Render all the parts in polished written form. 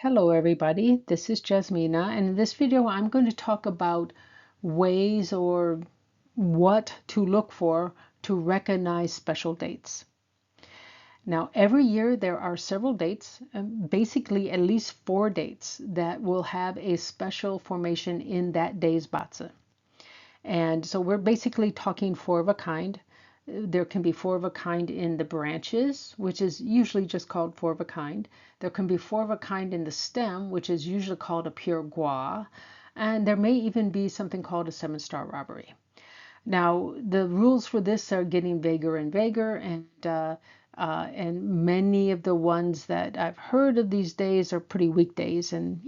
Hello everybody, this is Jasmina, and in this video I'm going to talk about ways or what to look for to recognize special dates. Now every year there are several dates, basically at least 4 dates that will have a special formation in that day's Batza. And so we're basically talking four of a kind. There can be four of a kind in the branches, which is usually just called four of a kind. There can be four of a kind in the stem, which is usually called a pure gua. And there may even be something called a 7-star robbery. Now, the rules for this are getting vaguer and vaguer, and many of the ones that I've heard of these days are pretty weak days, and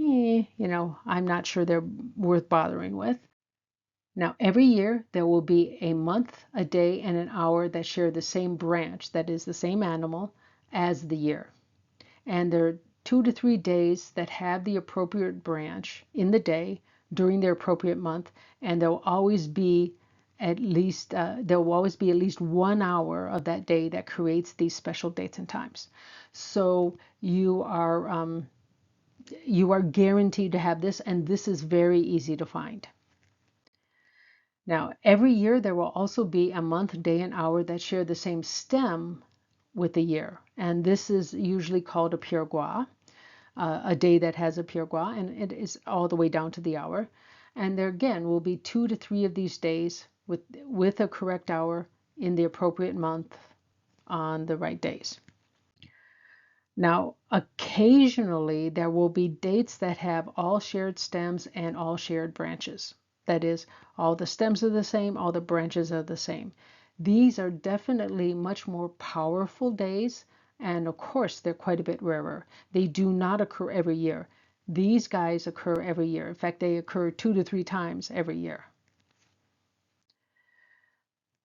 I'm not sure they're worth bothering with. Now, every year there will be a month, a day, and an hour that share the same branch, that is the same animal, as the year. And there are 2 to 3 days that have the appropriate branch in the day during their appropriate month, and there will always be at least 1 hour of that day that creates these special dates and times. So you are guaranteed to have this, and this is very easy to find. Now, every year there will also be a month, day, and hour that share the same stem with the year. And this is usually called a pure gua, a day that has a pure gua, and it is all the way down to the hour. And there again will be 2 to 3 of these days with a correct hour in the appropriate month on the right days. Now, occasionally there will be dates that have all shared stems and all shared branches. That is, all the stems are the same, all the branches are the same. These are definitely much more powerful days, and of course, they're quite a bit rarer. They do not occur every year. These guys occur every year. In fact, they occur 2 to 3 times every year.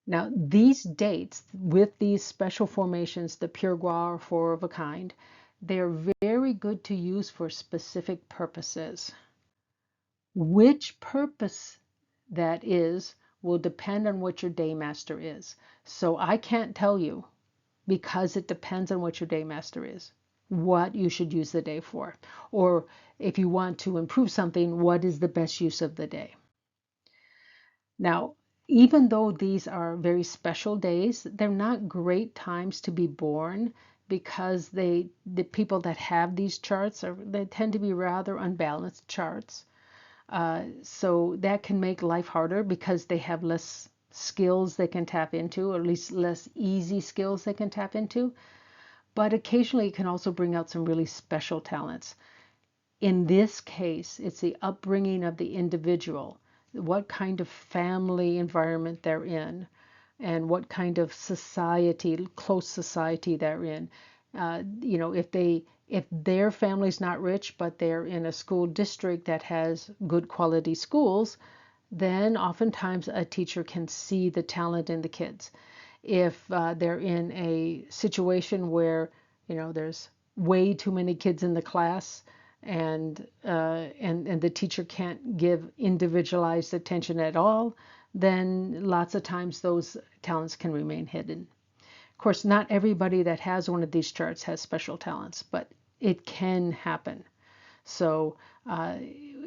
Now, these dates with these special formations, the pure gua or four of a kind, they're very good to use for specific purposes. Which purpose that is will depend on what your daymaster is. So I can't tell you, because it depends on what your daymaster is, what you should use the day for. Or if you want to improve something, what is the best use of the day? Now, even though these are very special days, they're not great times to be born, because the people that have these charts they tend to be rather unbalanced charts. So that can make life harder because they have less skills they can tap into, or at least less easy skills they can tap into. But occasionally it can also bring out some really special talents. In this case, it's the upbringing of the individual, what kind of family environment they're in, and what kind of society, close society they're in. If their family's not rich, but they're in a school district that has good quality schools, then oftentimes a teacher can see the talent in the kids. If they're in a situation where, there's way too many kids in the class, and the teacher can't give individualized attention at all, then lots of times those talents can remain hidden. Of course, not everybody that has one of these charts has special talents, but it can happen. So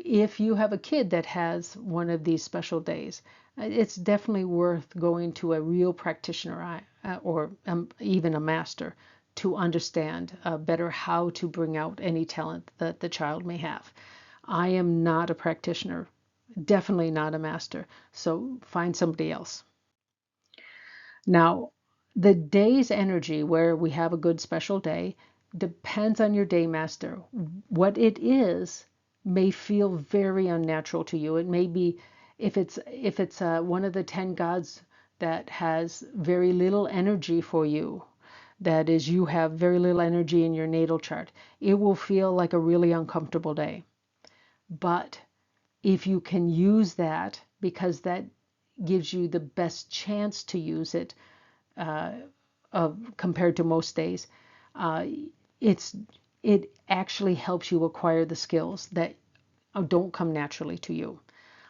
if you have a kid that has one of these special days, it's definitely worth going to a real practitioner or even a master to understand better how to bring out any talent that the child may have. I am not a practitioner, definitely not a master, so find somebody else. Now, the day's energy, where we have a good special day, depends on your daymaster. What it is may feel very unnatural to you. It may be, if it's one of the 10 gods that has very little energy for you, that is, you have very little energy in your natal chart, it will feel like a really uncomfortable day. But if you can use that, because that gives you the best chance to use it, compared to most days, it actually helps you acquire the skills that don't come naturally to you.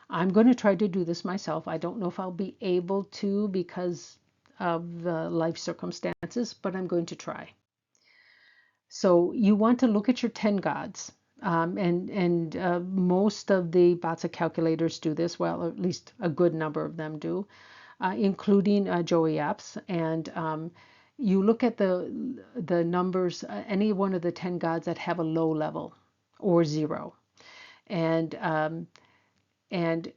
I'm going to try to do this myself. I don't know if I'll be able to because of life circumstances, but I'm going to try. So you want to look at your 10 gods And most of the BATSA calculators do this, well, at least a good number of them do, including Joey apps. And you look at the numbers, any one of the 10 gods that have a low level or zero, and and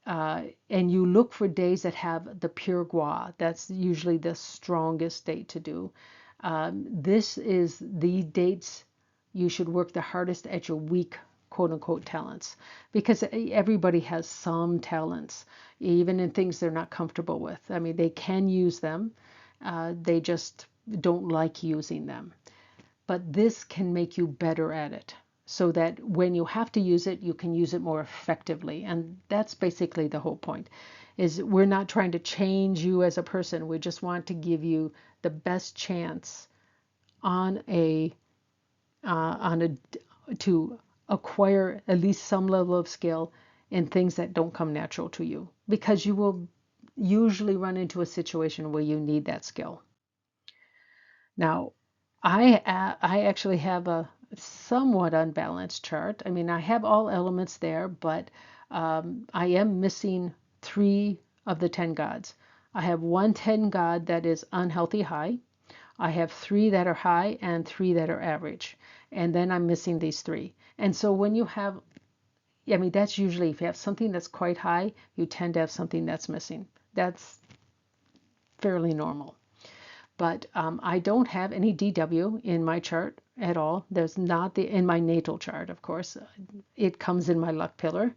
and you look for days that have the pure gua. That's usually the strongest date to do. This is the dates you should work the hardest at your weak quote unquote talents, because everybody has some talents, even in things they're not comfortable with. I mean, they can use them, they just don't like using them. But this can make you better at it, so that when you have to use it, you can use it more effectively. And that's basically the whole point, is we're not trying to change you as a person. We just want to give you the best chance on a to acquire at least some level of skill in things that don't come natural to you, because you will usually run into a situation where you need that skill. Now, I actually have a somewhat unbalanced chart. I mean, I have all elements there, but I am missing 3 of the 10 gods. I have one 10 god that is unhealthy high. I have 3 that are high and 3 that are average. And then I'm missing these 3. And so when you have, I mean, that's usually if you have something that's quite high, you tend to have something that's missing. That's fairly normal. But I don't have any DW in my chart at all. There's not in my natal chart, of course. It comes in my luck pillar.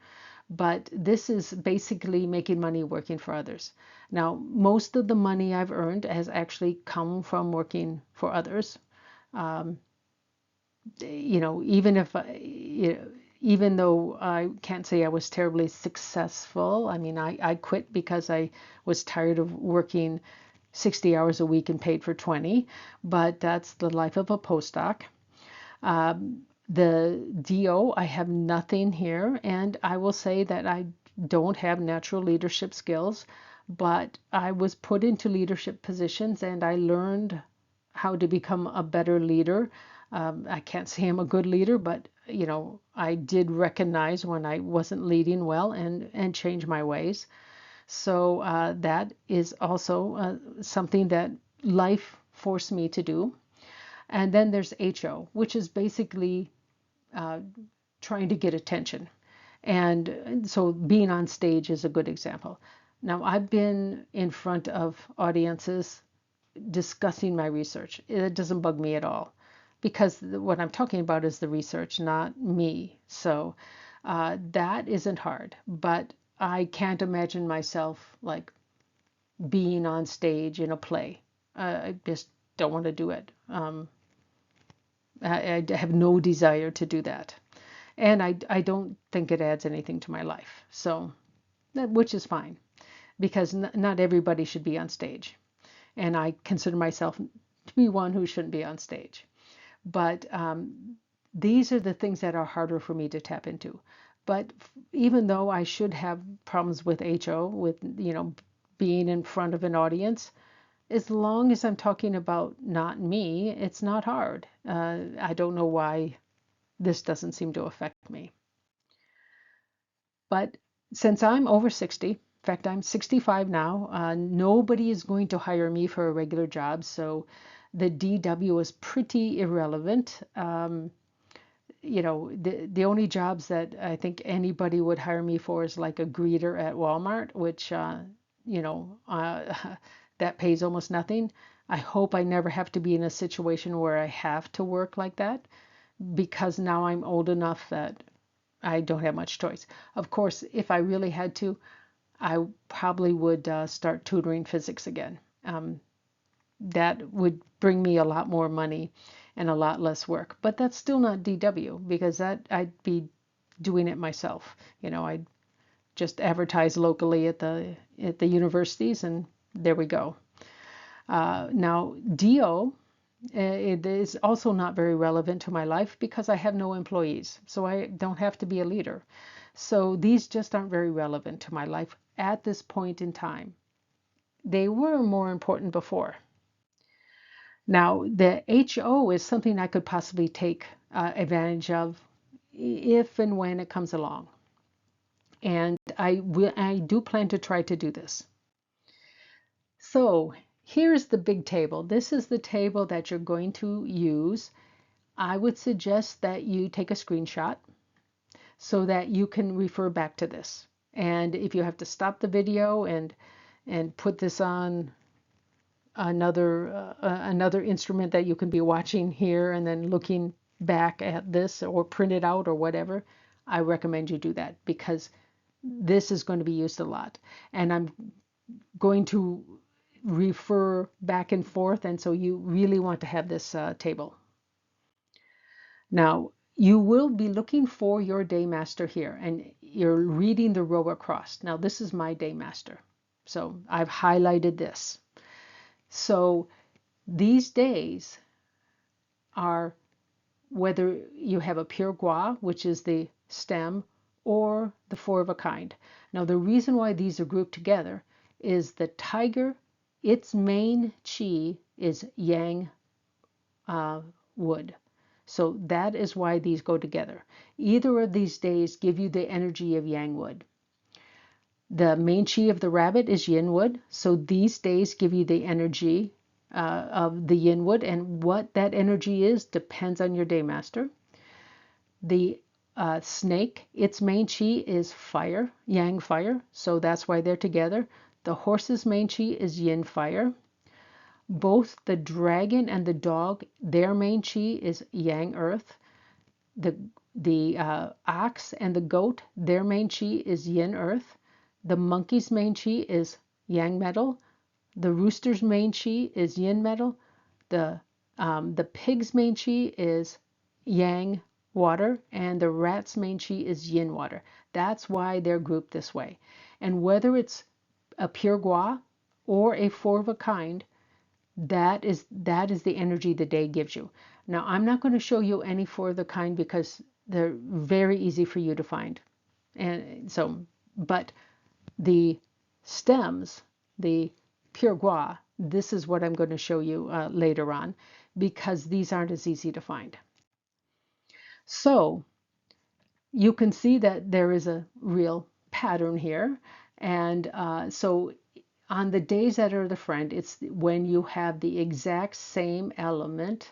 But this is basically making money working for others. Now, most of the money I've earned has actually come from working for others. Even if even though I can't say I was terribly successful. I mean, I quit because I was tired of working 60 hours a week and paid for 20, but that's the life of a postdoc. The DO, I have nothing here, and I will say that I don't have natural leadership skills, but I was put into leadership positions and I learned how to become a better leader. I can't say I'm a good leader, but I did recognize when I wasn't leading well and change my ways. So that is also something that life forced me to do. And then there's HO, which is basically trying to get attention. And so being on stage is a good example. Now, I've been in front of audiences discussing my research. It doesn't bug me at all, because what I'm talking about is the research, not me. So that isn't hard, but I can't imagine myself like being on stage in a play. I just don't want to do it. I have no desire to do that. And I don't think it adds anything to my life. So, which is fine, because not everybody should be on stage. And I consider myself to be one who shouldn't be on stage. But these are the things that are harder for me to tap into. But even though I should have problems with HO, with being in front of an audience, as long as I'm talking about not me, it's not hard. I don't know why this doesn't seem to affect me. But since I'm over 60, in fact, I'm 65 now, nobody is going to hire me for a regular job, so the DW is pretty irrelevant. The only jobs that I think anybody would hire me for is like a greeter at Walmart, which, that pays almost nothing. I hope I never have to be in a situation where I have to work like that, because now I'm old enough that I don't have much choice. Of course, if I really had to, I probably would start tutoring physics again. That would bring me a lot more money and a lot less work. But that's still not DW, because that I'd be doing it myself. I'd just advertise locally at the universities, and there we go. Now, DO, it is also not very relevant to my life because I have no employees, so I don't have to be a leader. So these just aren't very relevant to my life at this point in time. They were more important before. Now, the HO is something I could possibly take advantage of if and when it comes along. And I do plan to try to do this. So here's the big table. This is the table that you're going to use. I would suggest that you take a screenshot so that you can refer back to this. And if you have to stop the video and put this on another instrument that you can be watching here and then looking back at this, or print it out or whatever, I recommend you do that, because this is going to be used a lot. And I'm going to refer back and forth, and so you really want to have this table. Now, you will be looking for your daymaster here, and you're reading the row across. Now, this is my daymaster, so I've highlighted this. So these days are whether you have a pure gua, which is the stem, or the four of a kind. Now, the reason why these are grouped together is the tiger, its main chi is yang wood. So that is why these go together. Either of these days give you the energy of yang wood. The main chi of the rabbit is yin wood. So these days give you the energy of the yin wood. And what that energy is depends on your daymaster. The snake, its main chi is fire, yang fire. So that's why they're together. The horse's main chi is yin fire. Both the dragon and the dog, their main chi is yang earth. The ox and the goat, their main chi is yin earth. The monkey's main chi is yang metal. The rooster's main chi is yin metal. The pig's main chi is yang water, and the rat's main chi is yin water. That's why they're grouped this way. And whether it's a pure gua or a four of a kind, that is the energy the day gives you. Now, I'm not going to show you any four of the kind because they're very easy for you to find. And so, but the stems, the pure gua, this is what I'm going to show you later on, because these aren't as easy to find. So you can see that there is a real pattern here. And so on the days that are the friend, it's when you have the exact same element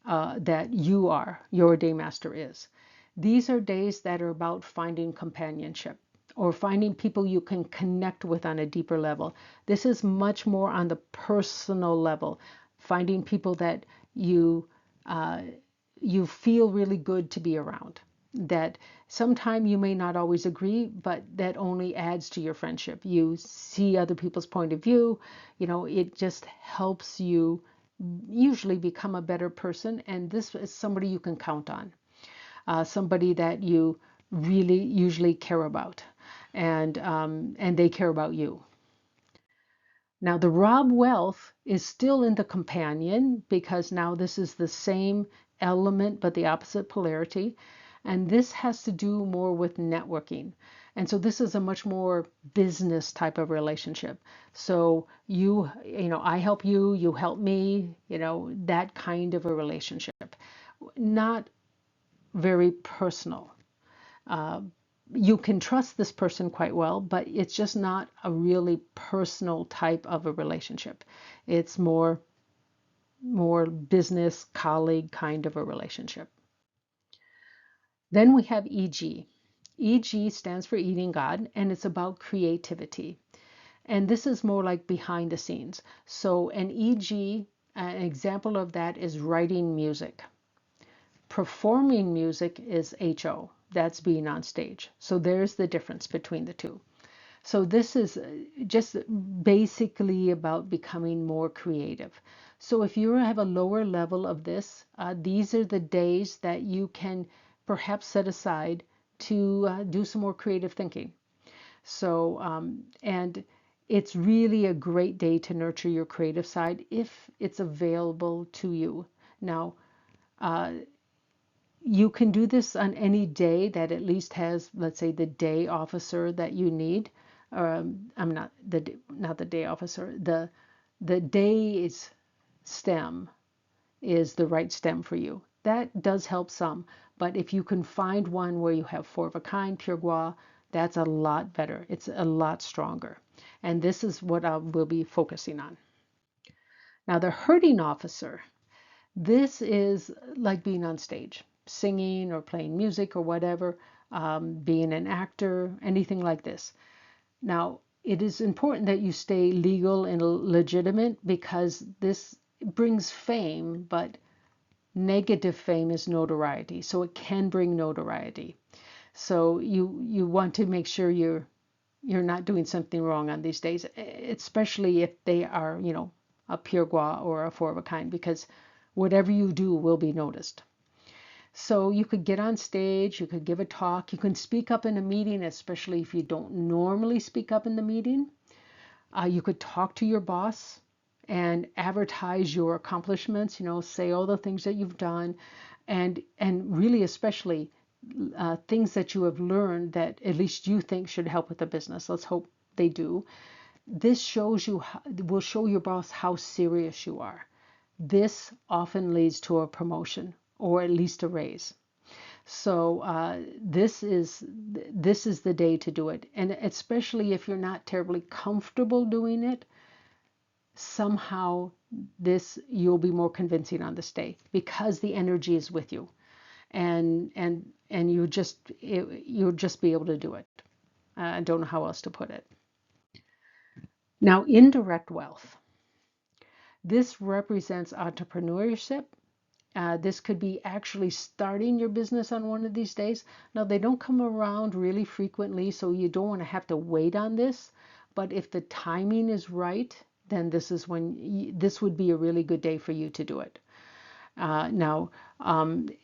that your daymaster is. These are days that are about finding companionship or finding people you can connect with on a deeper level. This is much more on the personal level, finding people that you feel really good to be around. That sometimes you may not always agree, but that only adds to your friendship. You see other people's point of view, it just helps you usually become a better person. And this is somebody you can count on, somebody that you really usually care about, and they care about you. Now, the Rob wealth is still in the companion, because now this is the same element but the opposite polarity. And this has to do more with networking. And so this is a much more business type of relationship. So I help you, you help me, that kind of a relationship. Not very personal. You can trust this person quite well, but it's just not a really personal type of a relationship. It's more business colleague kind of a relationship. Then we have EG. EG stands for Eating God, and it's about creativity. And this is more like behind the scenes. So an EG, an example of that is writing music. Performing music is HO. That's being on stage. So there's the difference between the two. So this is just basically about becoming more creative. So if you have a lower level of this, these are the days that you can perhaps set aside to do some more creative thinking. So, and it's really a great day to nurture your creative side if it's available to you. Now, you can do this on any day that at least has, let's say, the day officer that you need. I'm not the day officer. The day's stem is the right stem for you. That does help some, But if you can find one where you have four of a kind, pure gua, that's a lot better. It's a lot stronger. And this is what I will be focusing on. Now, the herding officer, this is like being on stage, singing or playing music or whatever, being an actor, anything like this. Now, it is important that you stay legal and legitimate because this brings fame, but negative fame is notoriety. So it can bring notoriety. So you want to make sure you're not doing something wrong on these days, especially if they are, a pure gua or a four of a kind, because whatever you do will be noticed. So you could get on stage, you could give a talk, you can speak up in a meeting, especially if you don't normally speak up in the meeting. You could talk to your boss and advertise your accomplishments, say all the things that you've done, and really especially things that you have learned that at least you think should help with the business. Let's hope they do. This will show your boss how serious you are. This often leads to a promotion or at least a raise. So this is the day to do it, and especially if you're not terribly comfortable doing it, somehow you'll be more convincing on this day because the energy is with you, and you'll just be able to do it. I don't know how else to put it. Now, indirect wealth. This represents entrepreneurship. This could be actually starting your business on one of these days. Now, they don't come around really frequently, so you don't want to have to wait on this. But if the timing is right, then this would be a really good day for you to do it. Now,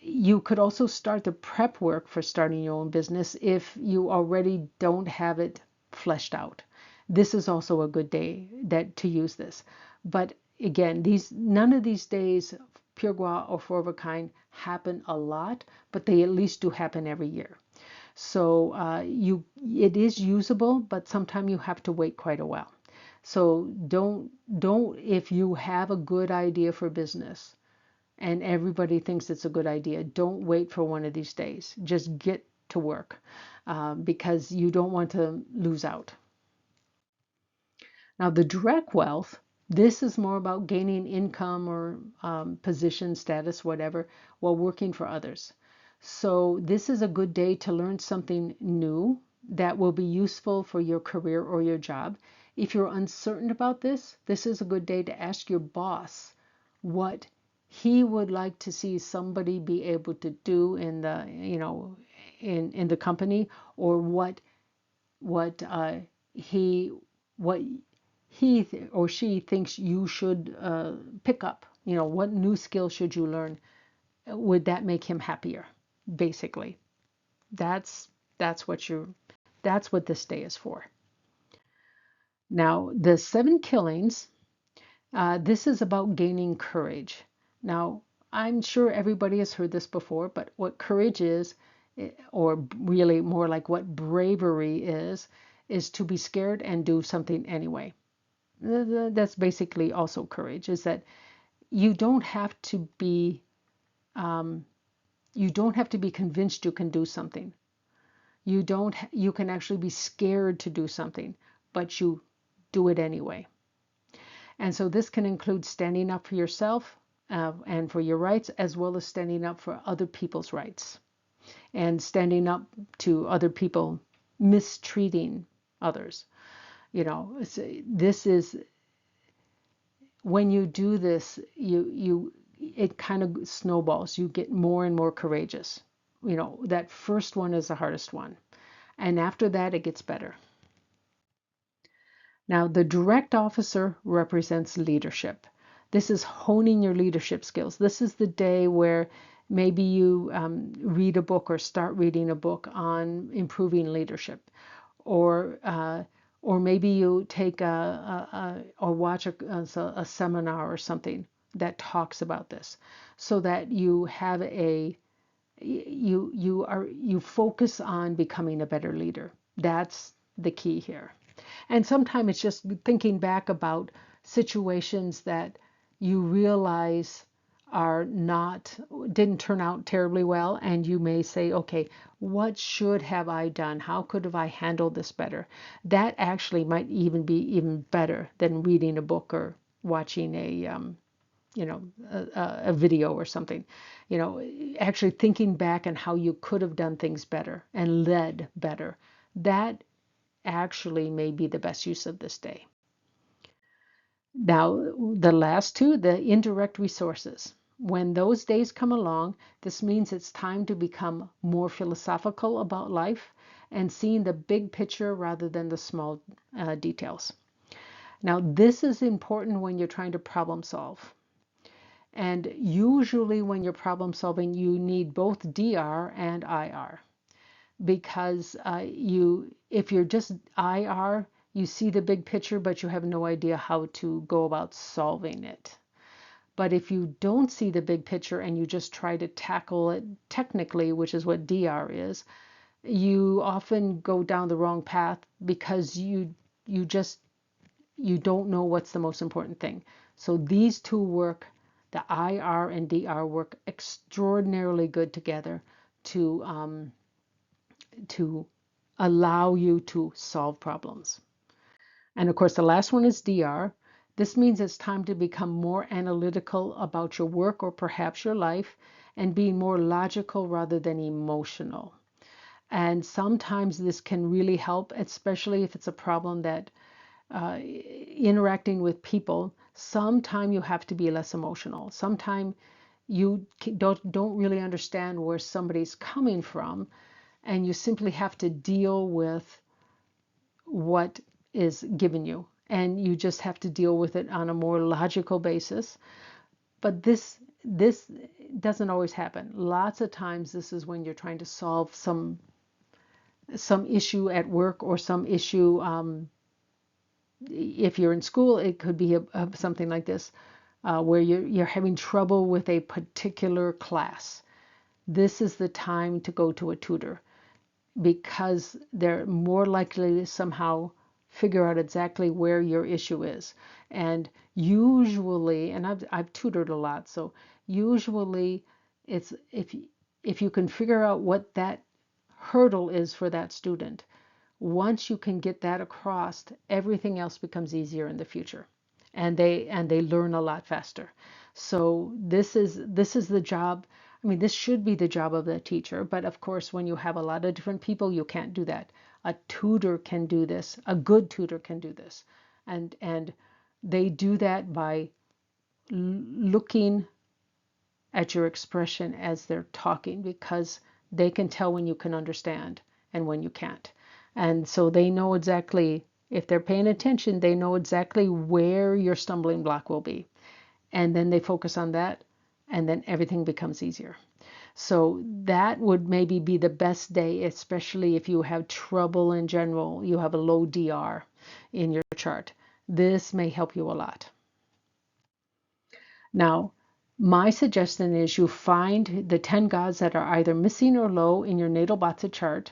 you could also start the prep work for starting your own business if you already don't have it fleshed out. This is also a good day to use this. But again, none of these days, pure gua or four of a kind, happen a lot, but they at least do happen every year. So it is usable, but sometimes you have to wait quite a while. So don't if you have a good idea for business and everybody thinks it's a good idea, don't wait for one of these days. Just get to work because you don't want to lose out. Now, the direct wealth, this is more about gaining income or position, status, whatever, while working for others. So this is a good day to learn something new that will be useful for your career or your job. If you're uncertain about this is a good day to ask your boss what he would like to see somebody be able to do in the, in the company, or what he or she thinks you should pick up. What new skill should you learn? Would that make him happier? Basically, that's what this day is for. Now, the 7 killings. This is about gaining courage. Now, I'm sure everybody has heard this before, but what courage is, or really more like what bravery is to be scared and do something anyway. That's basically also courage, is that you don't have to be convinced you can do something. You can actually be scared to do something, but you do it anyway. And so this can include standing up for yourself and for your rights, as well as standing up for other people's rights and standing up to other people mistreating others. This is, when you do this, it kind of snowballs. You get more and more courageous. That first one is the hardest one. And after that, it gets better. Now, the direct officer represents leadership. This is honing your leadership skills. This is the day where maybe you read a book or start reading a book on improving leadership, or maybe you take or watch a seminar or something that talks about this, so that you have you focus on becoming a better leader. That's the key here. And sometimes it's just thinking back about situations that you realize are not didn't turn out terribly well, and you may say, okay, what should have I done? How could have I handled this better? That actually might even be even better than reading a book or watching you know, a video or something. You know, actually thinking back on how you could have done things better and led better. That actually may be the best use of this day. Now, the last two, the indirect resources. When those days come along, this means it's time to become more philosophical about life and seeing the big picture rather than the small details. Now, this is important when you're trying to problem solve. And usually when you're problem solving, you need both DR and IR, because if you're just IR, you see the big picture, but you have no idea how to go about solving it. But if you don't see the big picture and you just try to tackle it technically, which is what DR is, you often go down the wrong path because you don't know what's the most important thing. So these two work, the IR and DR work extraordinarily good together to allow you to solve problems. And of course, the last one is DR. This means it's time to become more analytical about your work or perhaps your life and being more logical rather than emotional. And sometimes this can really help, especially if it's a problem that interacting with people, sometimes you have to be less emotional. Sometimes you don't really understand where somebody's coming from, and you simply have to deal with what is given you, and you just have to deal with it on a more logical basis. But this doesn't always happen. Lots of times this is when you're trying to solve some issue at work or some issue. If you're in school, it could be something like this, where you're having trouble with a particular class. This is the time to go to a tutor, because they're more likely to somehow figure out exactly where your issue is. And usually, and I've tutored a lot, so usually it's if you can figure out what that hurdle is for that student, once you can get that across, everything else becomes easier in the future, and they learn a lot faster. So this is the job. I mean, this should be the job of the teacher, but of course, when you have a lot of different people, you can't do that. A tutor can do this. A good tutor can do this, and they do that by looking at your expression as they're talking, because they can tell when you can understand and when you can't. And so they know exactly, if they're paying attention, they know exactly where your stumbling block will be. And then they focus on that, and then everything becomes easier. So that would maybe be the best day, especially if you have trouble in general, you have a low DR in your chart. This may help you a lot. Now, my suggestion is you find the 10 gods that are either missing or low in your natal Vata chart,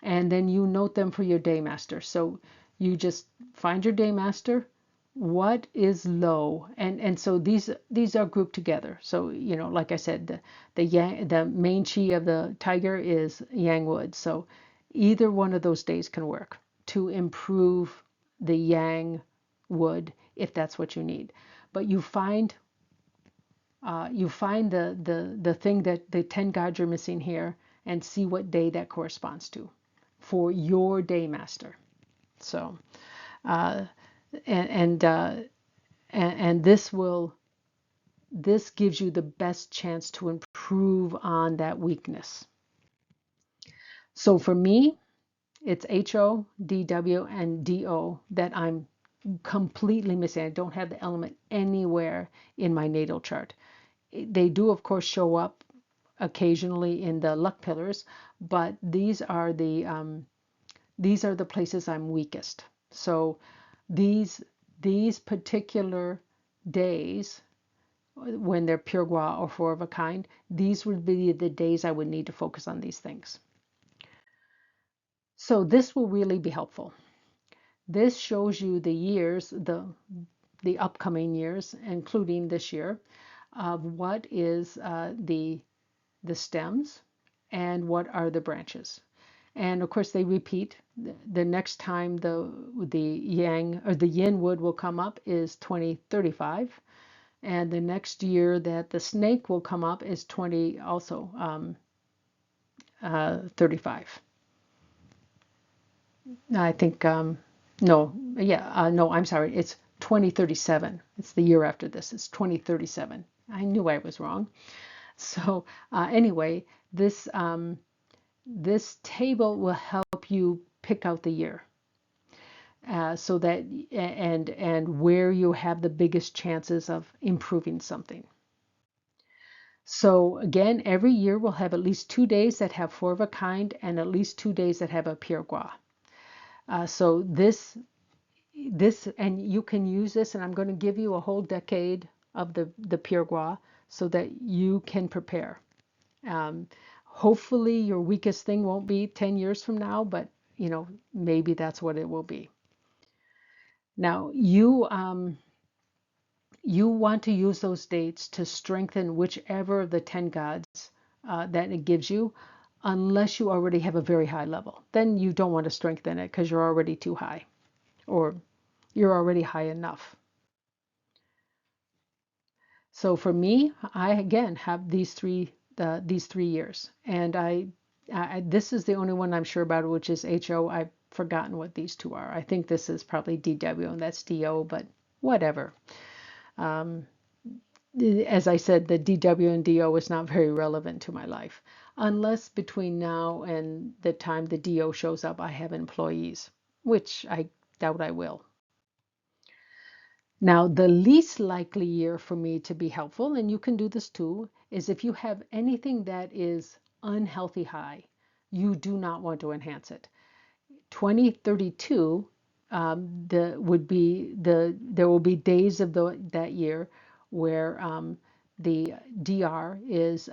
and then you note them for your day master. So you just find your day master, what is low, and so these are grouped together. So like I said, the main chi of the tiger is yang wood. So either one of those days can work to improve the yang wood if that's what you need. But you find the thing that the 10 gods are missing here, and see what day that corresponds to for your day master. So uh, and this gives you the best chance to improve on that weakness. So for me, it's HO, DW, and DO that I'm completely missing. I don't have the element anywhere in my natal chart. They do, of course, show up occasionally in the luck pillars, but these are the places I'm weakest. So these particular days, when they're pure gua or four of a kind, these would be the days I would need to focus on these things. So this will really be helpful. This shows you the years, the upcoming years, including this year, of what is the stems and what are the branches. And of course, they repeat. The next time the yang or the yin wood will come up is 2035, and the next year that the snake will come up is 35. I think no, yeah, no, I'm sorry. It's 2037. It's the year after this. It's 2037. I knew I was wrong. So anyway, this table will help you pick out the year, so that and where you have the biggest chances of improving something. So again, every year we'll have at least 2 days that have four of a kind and at least 2 days that have a Pied Gras. So this and you can use this, and I'm going to give you a whole decade of the Pied Gras so that you can prepare. Hopefully your weakest thing won't be 10 years from now, but maybe that's what it will be. Now you want to use those dates to strengthen whichever of the 10 gods that it gives you, unless you already have a very high level. Then you don't want to strengthen it because you're already too high, or you're already high enough. So for me, I again have these three years, and this is the only one I'm sure about, which is HO. I've forgotten what these two are. I think this is probably DW and that's DO, but whatever. As I said, the DW and DO is not very relevant to my life, unless between now and the time the DO shows up, I have employees, which I doubt I will. Now, the least likely year for me to be helpful, and you can do this too, is if you have anything that is unhealthy high, you do not want to enhance it. 2032, there will be days of that year where the DR is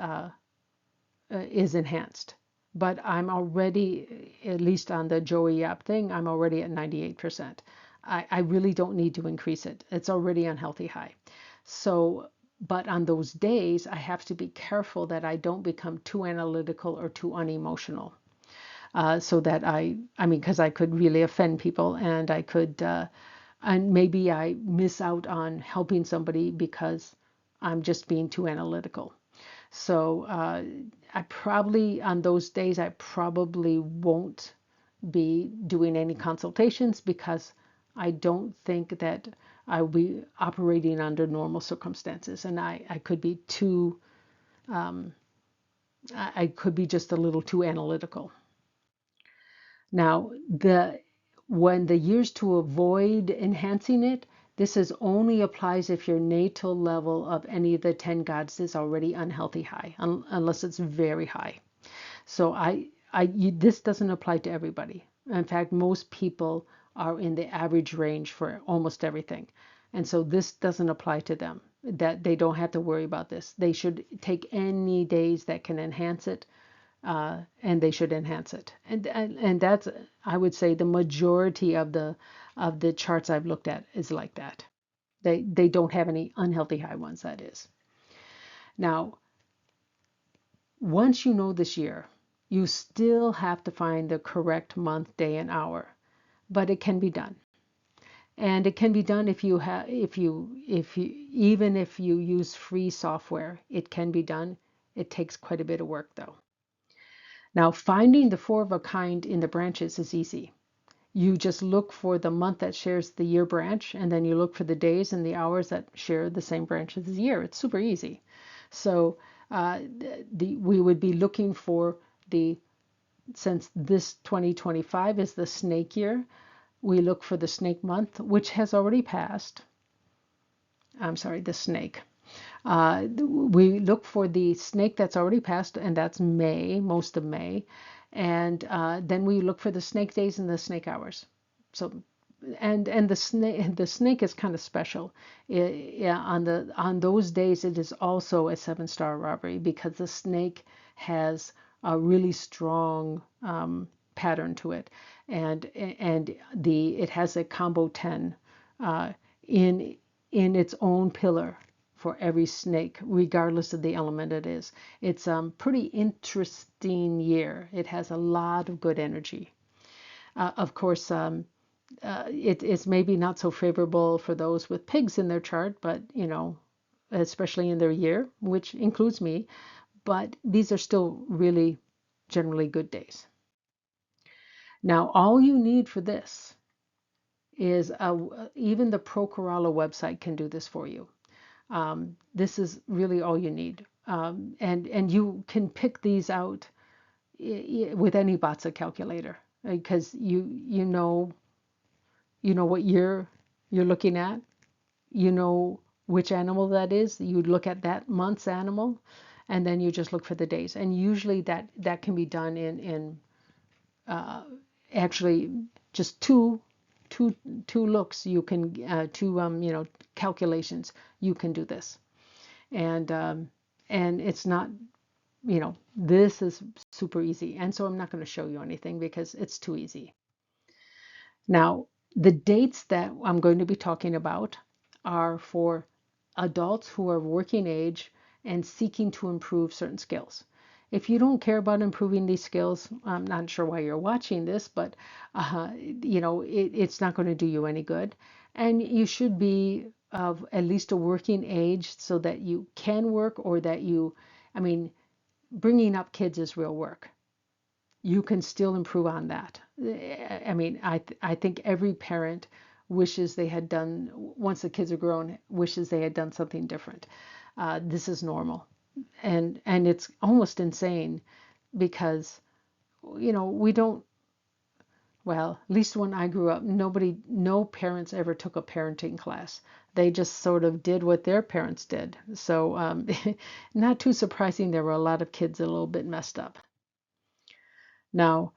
enhanced. But I'm already, at least on the Joey Yap thing, I'm already at 98%. I really don't need to increase it. It's already unhealthy high. So, but on those days, I have to be careful that I don't become too analytical or too unemotional. So that I mean, because I could really offend people, and I could, and maybe I miss out on helping somebody because I'm just being too analytical. So I probably, on those days, I probably won't be doing any consultations because I don't think that I'll be operating under normal circumstances, and I could be too, I could be just a little too analytical. Now, when the years to avoid enhancing it, this only applies if your natal level of any of the 10 gods is already unhealthy high, unless it's very high. So this doesn't apply to everybody. In fact, most people are in the average range for almost everything. And so this doesn't apply to them, that they don't have to worry about this. They should take any days that can enhance it, and they should enhance it. And that's, I would say, the majority of the charts I've looked at is like that. They don't have any unhealthy high ones, that is. Now, once you know this year, you still have to find the correct month, day, and hour, but it can be done. And it can be done even if you use free software, it can be done. It takes quite a bit of work though. Now, finding the four of a kind in the branches is easy. You just look for the month that shares the year branch, and then you look for the days and the hours that share the same branch as the year. It's super easy. So we would be looking for since this 2025 is the snake year, we look for the snake month, which has already passed. I'm sorry, the snake. We look for the snake that's already passed, and that's May, most of May. And then we look for the snake days and the snake hours. So, and the snake is kind of special. On those days, it is also a 7-star robbery because the snake has a really strong pattern to it, and it has a combo 10 in its own pillar for every snake, regardless of the element it is. It's a pretty interesting year. It has a lot of good energy. Of course, it's maybe not so favorable for those with pigs in their chart, but especially in their year, which includes me. But these are still really generally good days. Now, all you need for this is even the Pro Kerala website can do this for you. This is really all you need. And you can pick these out with any Batsa calculator because you know what year you're looking at. You know which animal that is. You look at that month's animal, and then you just look for the days. And usually that can be done in actually just two looks. You can two calculations. You can do this, and it's not this is super easy. And so I'm not going to show you anything because it's too easy. Now, the dates that I'm going to be talking about are for adults who are working age and seeking to improve certain skills. If you don't care about improving these skills, I'm not sure why you're watching this, but it's not going to do you any good. And you should be of at least a working age so that you can work, or that bringing up kids is real work. You can still improve on that. I think every parent wishes they had done, once the kids are grown, wishes they had done something different. This is normal. And it's almost insane because, we don't, well, at least when I grew up, no parents ever took a parenting class. They just sort of did what their parents did. So not too surprising, there were a lot of kids a little bit messed up. Now,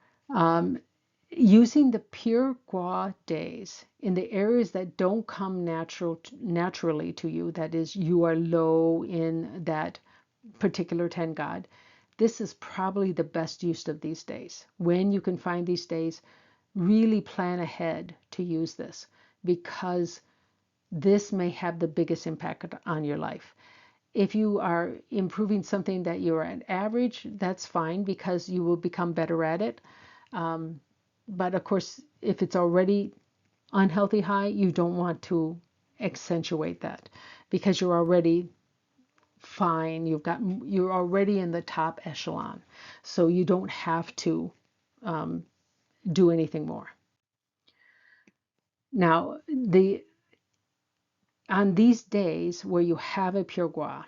using the pure gua days in the areas that don't come naturally to you, that is, you are low in that particular 10 god, this is probably the best use of these days. When you can find these days, really plan ahead to use this, because this may have the biggest impact on your life. If you are improving something that you're at average, that's fine because you will become better at it. But of course, if it's already unhealthy high, you don't want to accentuate that because you're already fine. You're already in the top echelon, so you don't have to do anything more. Now, on these days where you have a pure gua,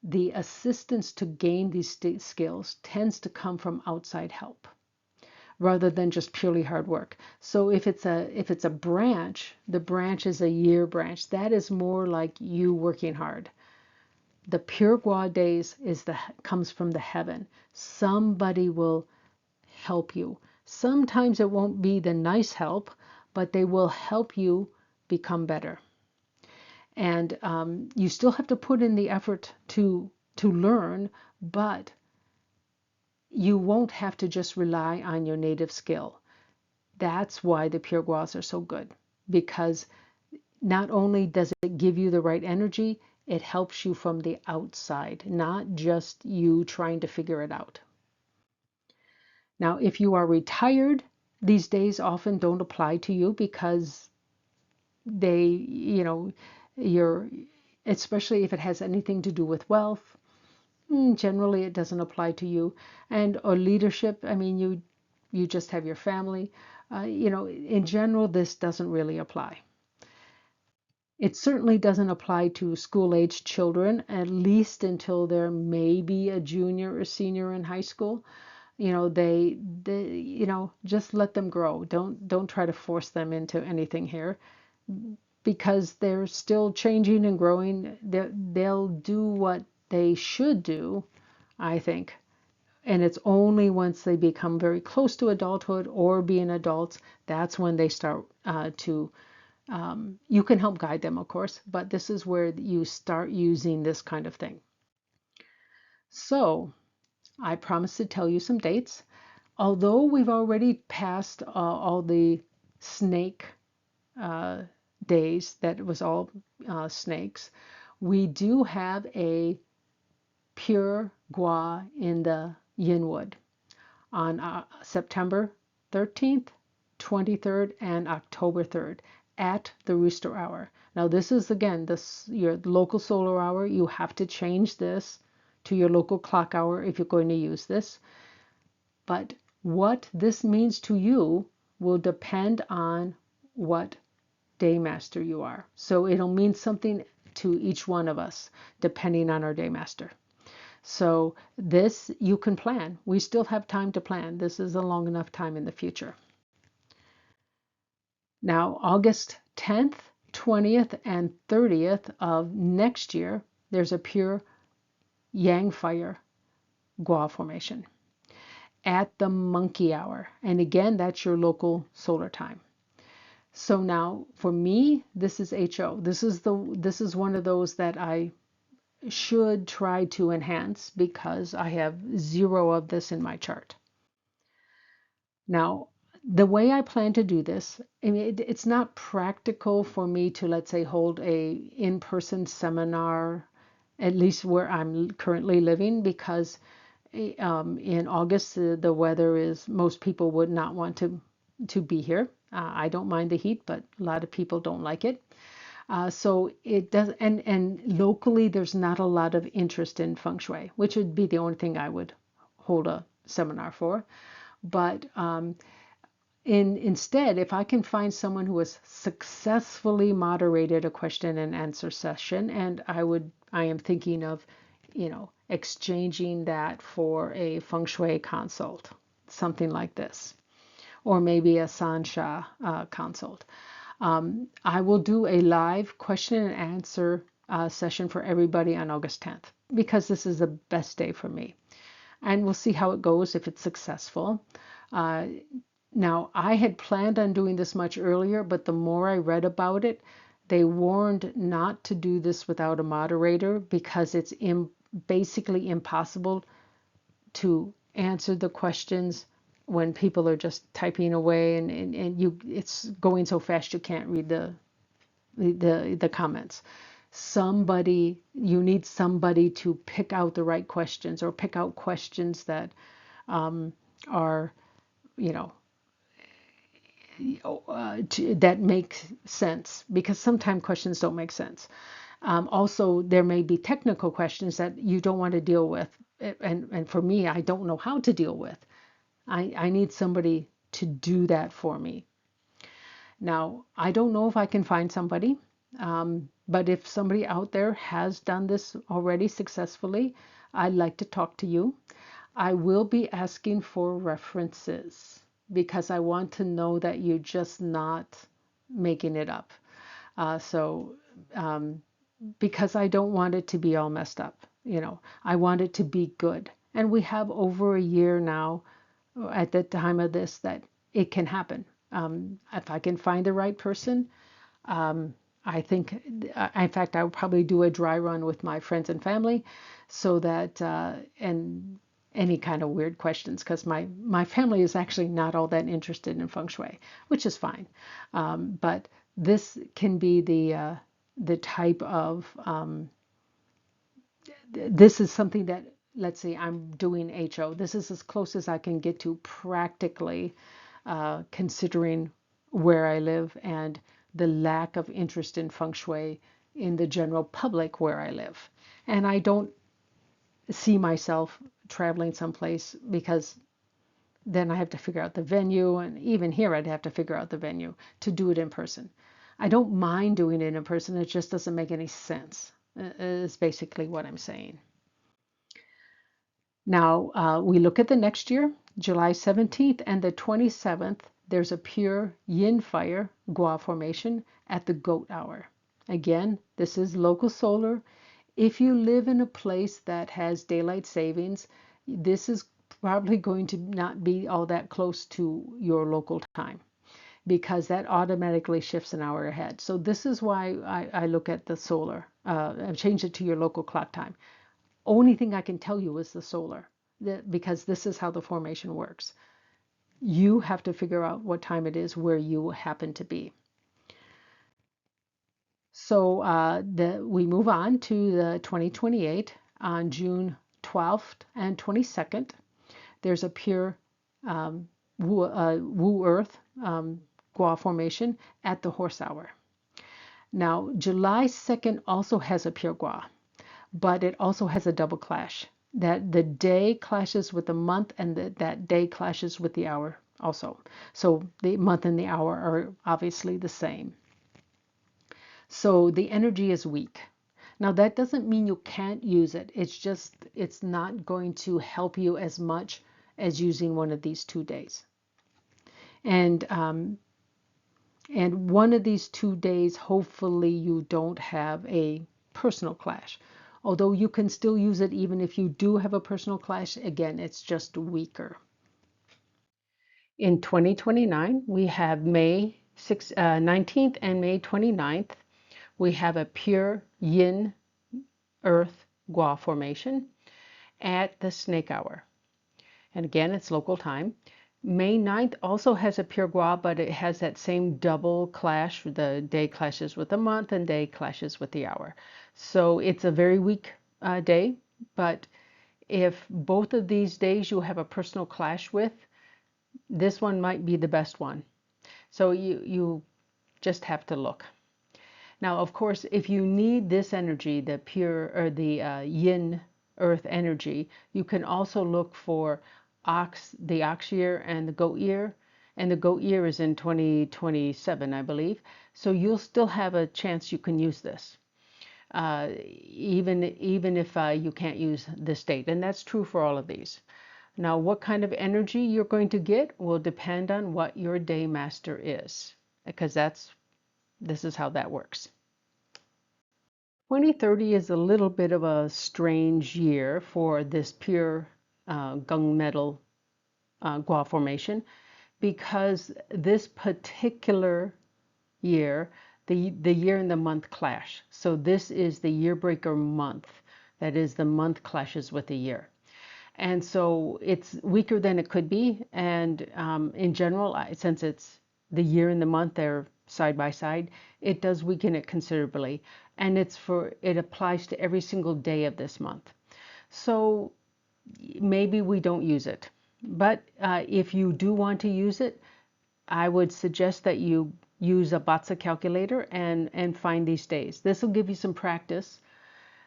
the assistance to gain these skills tends to come from outside help rather than just purely hard work. So if it's a branch, the branch is a year branch. That is more like you working hard. The pure gua days comes from the heaven. Somebody will help you. Sometimes it won't be the nice help, but they will help you become better. And you still have to put in the effort to learn, but you won't have to just rely on your native skill. That's why the pure guas are so good, because not only does it give you the right energy, it helps you from the outside, not just you trying to figure it out. Now, if you are retired, these days often don't apply to you because you're, especially if it has anything to do with wealth, generally it doesn't apply to you. Or leadership, you just have your family. In general, this doesn't really apply. It certainly doesn't apply to school-aged children, at least until they're maybe a junior or senior in high school. They just let them grow. Don't try to force them into anything here, because they're still changing and growing. They'll do what they should do, I think. And it's only once they become very close to adulthood or being adults, that's when they start you can help guide them, of course, but this is where you start using this kind of thing. So I promised to tell you some dates. Although we've already passed all the snake days, that it was all snakes, We do have a pure Gua in the Yinwood on September 13th, 23rd, and October 3rd at the Rooster Hour. Now this is again your local solar hour. You have to change this to your local clock hour if you're going to use this. But what this means to you will depend on what daymaster you are. So it'll mean something to each one of us depending on our daymaster. So this you can plan. We still have time to plan. This is a long enough time in the future. Now, August 10th, 20th, and 30th of next year, there's a pure Yang fire Gua formation at the monkey hour. And again, that's your local solar time. So now for me, this is HO. This is one of those that I should try to enhance because I have 0 of this in my chart. Now, the way I plan to do this, I mean, it's not practical for me to, let's say, hold a in-person seminar, at least where I'm currently living, because in August the weather is, most people would not want to be here. I don't mind the heat, but a lot of people don't like it. So it does, and locally there's not a lot of interest in feng shui, which would be the only thing I would hold a seminar for. But instead, if I can find someone who has successfully moderated a question and answer session, and I am thinking of, exchanging that for a feng shui consult, something like this, or maybe a Sansha consult. I will do a live question and answer session for everybody on August 10th because this is the best day for me. And we'll see how it goes if it's successful. Now, I had planned on doing this much earlier, but the more I read about it, they warned not to do this without a moderator because it's basically impossible to answer the questions when people are just typing away and it's going so fast you can't read the comments. You need somebody to pick out the right questions or pick out questions that are, that make sense, because sometimes questions don't make sense. Also, there may be technical questions that you don't want to deal with. And for me, I don't know how to deal with. I need somebody to do that for me. Now, I don't know if I can find somebody, but if somebody out there has done this already successfully, I'd like to talk to you. I will be asking for references because I want to know that you're just not making it up. Because I don't want it to be all messed up. I want it to be good. And we have over a year now at the time of this that it can happen. If I can find the right person, I think, in fact, I would probably do a dry run with my friends and family so that, and any kind of weird questions, because my family is actually not all that interested in feng shui, which is fine. But this can be the type of, this is something that, let's say I'm doing HO. This is as close as I can get to practically, considering where I live and the lack of interest in feng shui in the general public where I live. And I don't see myself traveling someplace because then I have to figure out the venue, and even here I'd have to figure out the venue to do it in person. I don't mind doing it in person, it just doesn't make any sense, is basically what I'm saying. Now, we look at the next year, July 17th and the 27th, there's a pure yin fire Gua formation at the goat hour. Again, this is local solar. If you live in a place that has daylight savings, this is probably going to not be all that close to your local time because that automatically shifts an hour ahead. So this is why I look at the solar. I've changed it to your local clock time. Only thing I can tell you is the solar, because this is how the formation works. You have to figure out what time it is where you happen to be. So we move on to the 2028 on June 12th and 22nd. There's a pure Wu Earth Gua formation at the horse hour. Now, July 2nd also has a pure Gua, but it also has a double clash. That the day clashes with the month and that day clashes with the hour also. So the month and the hour are obviously the same. So the energy is weak. Now that doesn't mean you can't use it. It's just it's not going to help you as much as using one of these 2 days. And one of these 2 days, hopefully you don't have a personal clash. Although you can still use it even if you do have a personal clash. Again, it's just weaker. In 2029, we have May 19th and May 29th. We have a pure yin earth Gua formation at the snake hour. And again, it's local time. May 9th also has a pure Gua, but it has that same double clash. The day clashes with the month and day clashes with the hour. So it's a very weak day, but if both of these days you have a personal clash with, this one might be the best one. So you just have to look. Now, of course, if you need this energy, the pure or the yin earth energy, you can also look for the ox year and the goat year. And the goat year is in 2027, I believe. So you'll still have a chance you can use this, even if you can't use this date. And that's true for all of these. Now, what kind of energy you're going to get will depend on what your day master is, because this is how that works. 2030 is a little bit of a strange year for this pure gunmetal Gua formation, because this particular year, the year and the month clash. So this is the year breaker month. That is, the month clashes with the year. And so it's weaker than it could be. And in general, since it's the year and the month, they're side by side, it does weaken it considerably. And it applies to every single day of this month. So maybe we don't use it. But if you do want to use it, I would suggest that you use a Batsa calculator and find these days. This will give you some practice.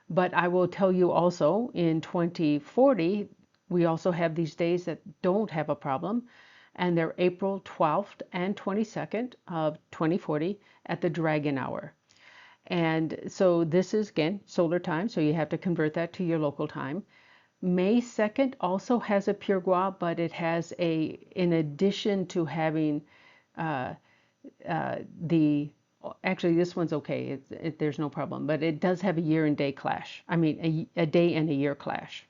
But I will tell you also, in 2040, we also have these days that don't have a problem, and they're April 12th and 22nd of 2040 at the Dragon Hour. And so this is, again, solar time, so you have to convert that to your local time. May 2nd also has a pure Gua, but it has in addition to having actually this one's okay, there's no problem, but it does have a year and day clash. I mean, a day and a year clash.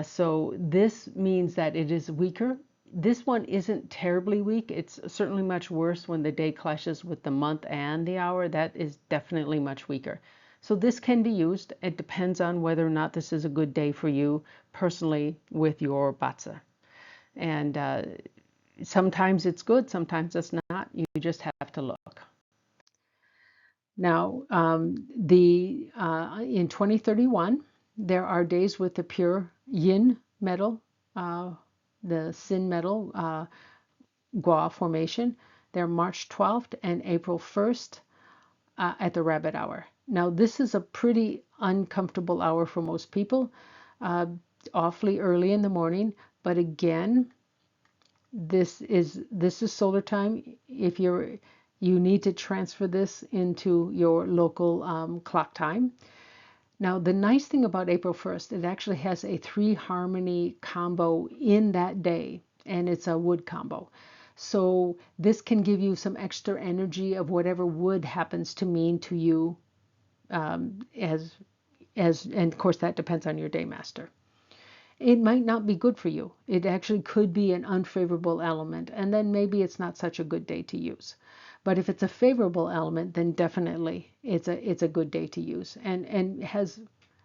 So this means that it is weaker. This one isn't terribly weak. It's certainly much worse when the day clashes with the month and the hour. That is definitely much weaker. So this can be used. It depends on whether or not this is a good day for you personally with your Batsa. And sometimes it's good, sometimes it's not. You just have to look. Now, in 2031, there are days with the pure yin metal, the sin metal Gua formation. They're March 12th and April 1st at the rabbit hour. Now, this is a pretty uncomfortable hour for most people, awfully early in the morning. But again, this is solar time. If you need to transfer this into your local clock time. Now, the nice thing about April 1st, it actually has a 3 harmony combo in that day, and it's a wood combo. So this can give you some extra energy of whatever wood happens to mean to you, and of course that depends on your day master. It might not be good for you. It actually could be an unfavorable element, and then maybe it's not such a good day to use. But if it's a favorable element, then definitely it's a good day to use, and has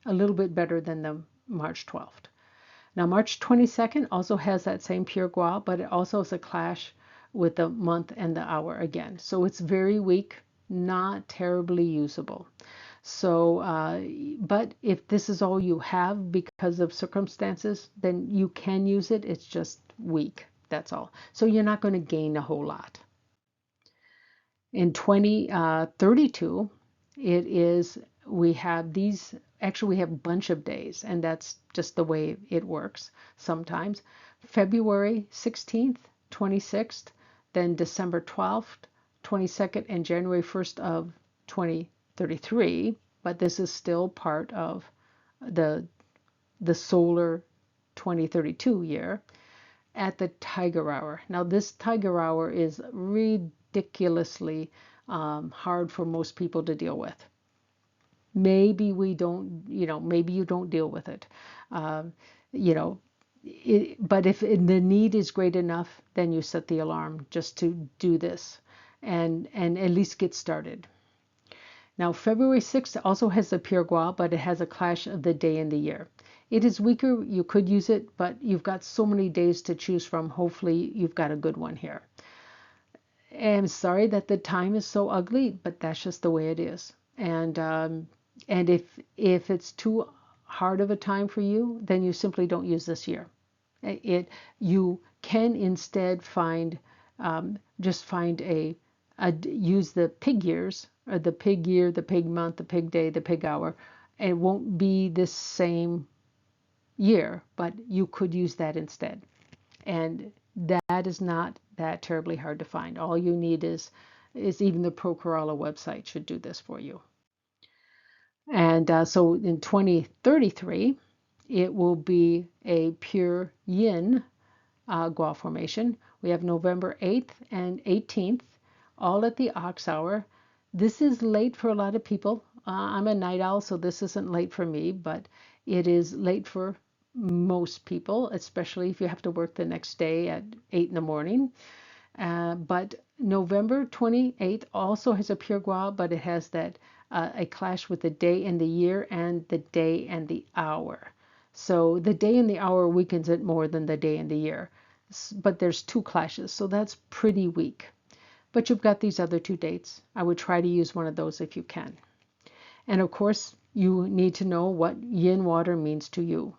a little bit better than the March 12th. Now, March 22nd also has that same pure Gua, but it also is a clash with the month and the hour again. So it's very weak. not terribly usable. So, but if this is all you have because of circumstances, then you can use it. It's just weak. That's all. So you're not going to gain a whole lot. In 2032, we have these, actually, we have a bunch of days, and that's just the way it works sometimes. February 16th, 26th, then December 12th, 22nd, and January 1st of 2033. But this is still part of the solar 2032 year at the Tiger Hour. Now, this Tiger Hour is ridiculously hard for most people to deal with. Maybe we don't, maybe you don't deal with it. You know, but if the need is great enough, then you set the alarm just to do this and at least get started. Now, February 6th also has the Pure Gua, but it has a clash of the day and the year. It is weaker. You could use it, but you've got so many days to choose from. Hopefully, you've got a good one here. And I'm sorry that the time is so ugly, but that's just the way it is. And if it's too hard of a time for you, then you simply don't use this year. You can instead just find use the pig years, or the pig year, the pig month, the pig day, the pig hour. And it won't be this same year, but you could use that instead. And that is not that terribly hard to find. All you need is even the Pro Kerala website should do this for you. And so in 2033, it will be a pure yin Gua formation. We have November 8th and 18th, all at the ox hour. This is late for a lot of people. I'm a night owl, so this isn't late for me, but it is late for most people, especially if you have to work the next day at 8 in the morning. But November 28th also has a pure Gua, but it has that a clash with the day and the year and the day and the hour. So the day and the hour weakens it more than the day and the year. But there's two clashes, so that's pretty weak. But you've got these other two dates. I would try to use one of those if you can. And of course, you need to know what yin water means to you.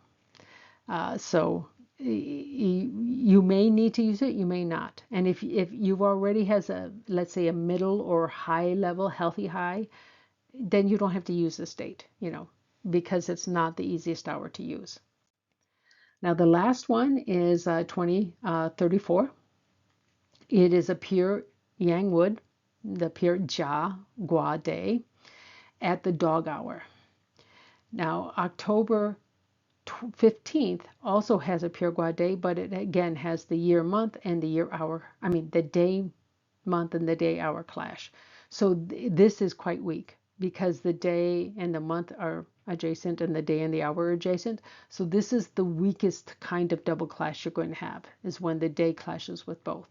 So you may need to use it, you may not. And if you've already has let's say a middle or high level, healthy high, then you don't have to use this date, because it's not the easiest hour to use. Now the last one is 2034. It is a pure yang wood, the pure Jia Gua day at the dog hour. Now October 15th also has a pure Gua day, but it again has the year month and the year hour, the day month and the day hour clash. So this is quite weak because the day and the month are adjacent and the day and the hour are adjacent. So this is the weakest kind of double clash you're going to have, is when the day clashes with both.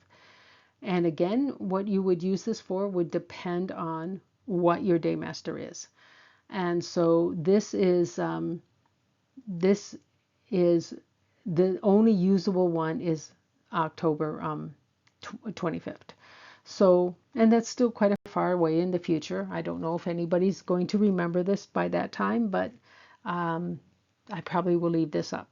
And again, what you would use this for would depend on what your day master is. And so this is the only usable one is October 25th. So, and that's still quite a far away in the future. I don't know if anybody's going to remember this by that time, but I probably will leave this up.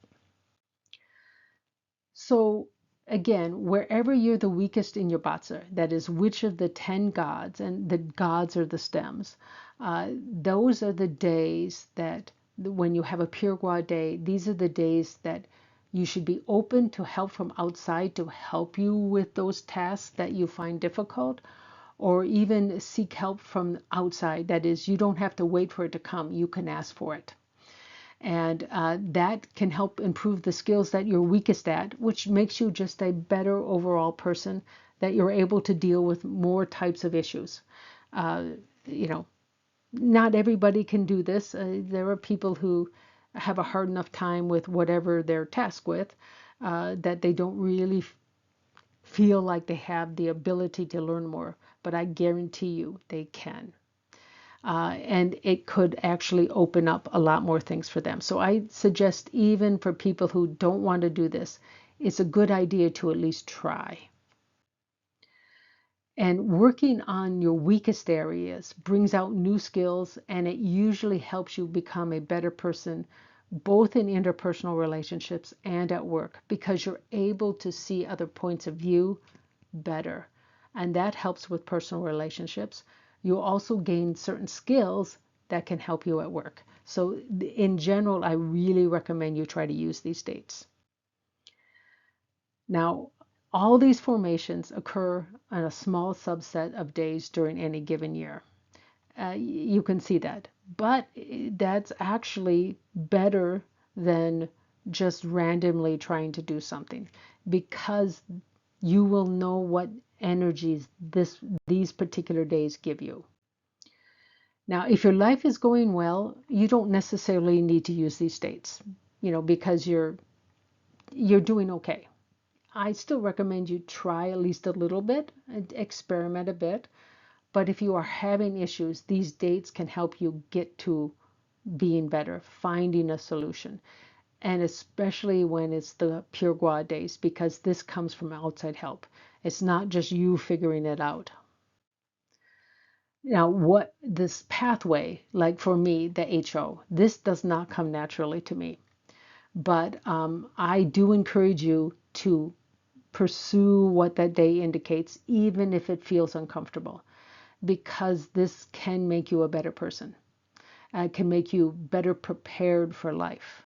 So again, wherever you're the weakest in your batsa, that is which of the 10 gods, and the gods are the stems, those are the days that when you have a pure Gua day, these are the days that you should be open to help from outside to help you with those tasks that you find difficult, or even seek help from outside. That is, you don't have to wait for it to come, you can ask for it. And that can help improve the skills that you're weakest at, which makes you just a better overall person, that you're able to deal with more types of issues. Not everybody can do this. There are people who have a hard enough time with whatever they're tasked with, that they don't really feel like they have the ability to learn more. But I guarantee you they can. And it could actually open up a lot more things for them. So I suggest, even for people who don't want to do this, it's a good idea to at least try. And working on your weakest areas brings out new skills, and it usually helps you become a better person, both in interpersonal relationships and at work, because you're able to see other points of view better. And that helps with personal relationships. You also gain certain skills that can help you at work. So in general, I really recommend you try to use these dates. Now, all these formations occur on a small subset of days during any given year. You can see that. But that's actually better than just randomly trying to do something, because you will know what energies these particular days give you. Now, if your life is going well, you don't necessarily need to use these dates, because you're doing okay. I still recommend you try at least a little bit, experiment a bit. But if you are having issues, these dates can help you get to being better, finding a solution. And especially when it's the Pure Gua days, because this comes from outside help. It's not just you figuring it out. Now, what this pathway, like for me, the HO, this does not come naturally to me. But I do encourage you to pursue what that day indicates, even if it feels uncomfortable, because this can make you a better person. It can make you better prepared for life.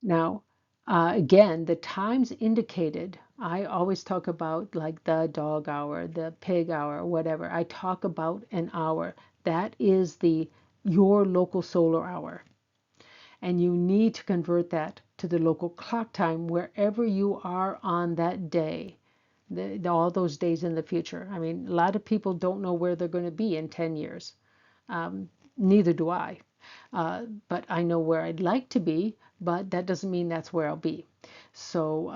Now, again, the times indicated, I always talk about like the dog hour, the pig hour, whatever. I talk about an hour. That is your local solar hour. And you need to convert that to the local clock time wherever you are on that day, all those days in the future. I mean, a lot of people don't know where they're going to be in 10 years. Neither do I. But I know where I'd like to be, but that doesn't mean that's where I'll be. So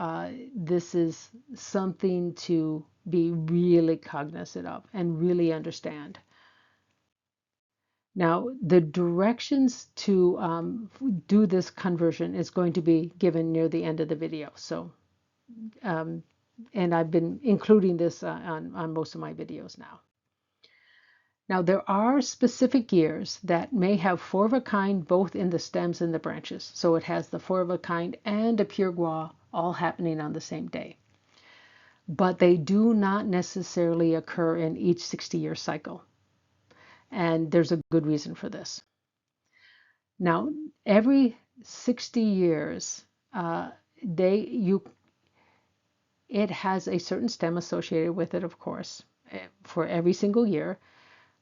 this is something to be really cognizant of and really understand. Now, the directions to do this conversion is going to be given near the end of the video. So, and I've been including this on most of my videos now. Now, there are specific years that may have four of a kind both in the stems and the branches. So it has the four of a kind and a Pure Gua all happening on the same day. But they do not necessarily occur in each 60-year cycle. And there's a good reason for this. Now, every 60 years, it has a certain stem associated with it, of course, for every single year.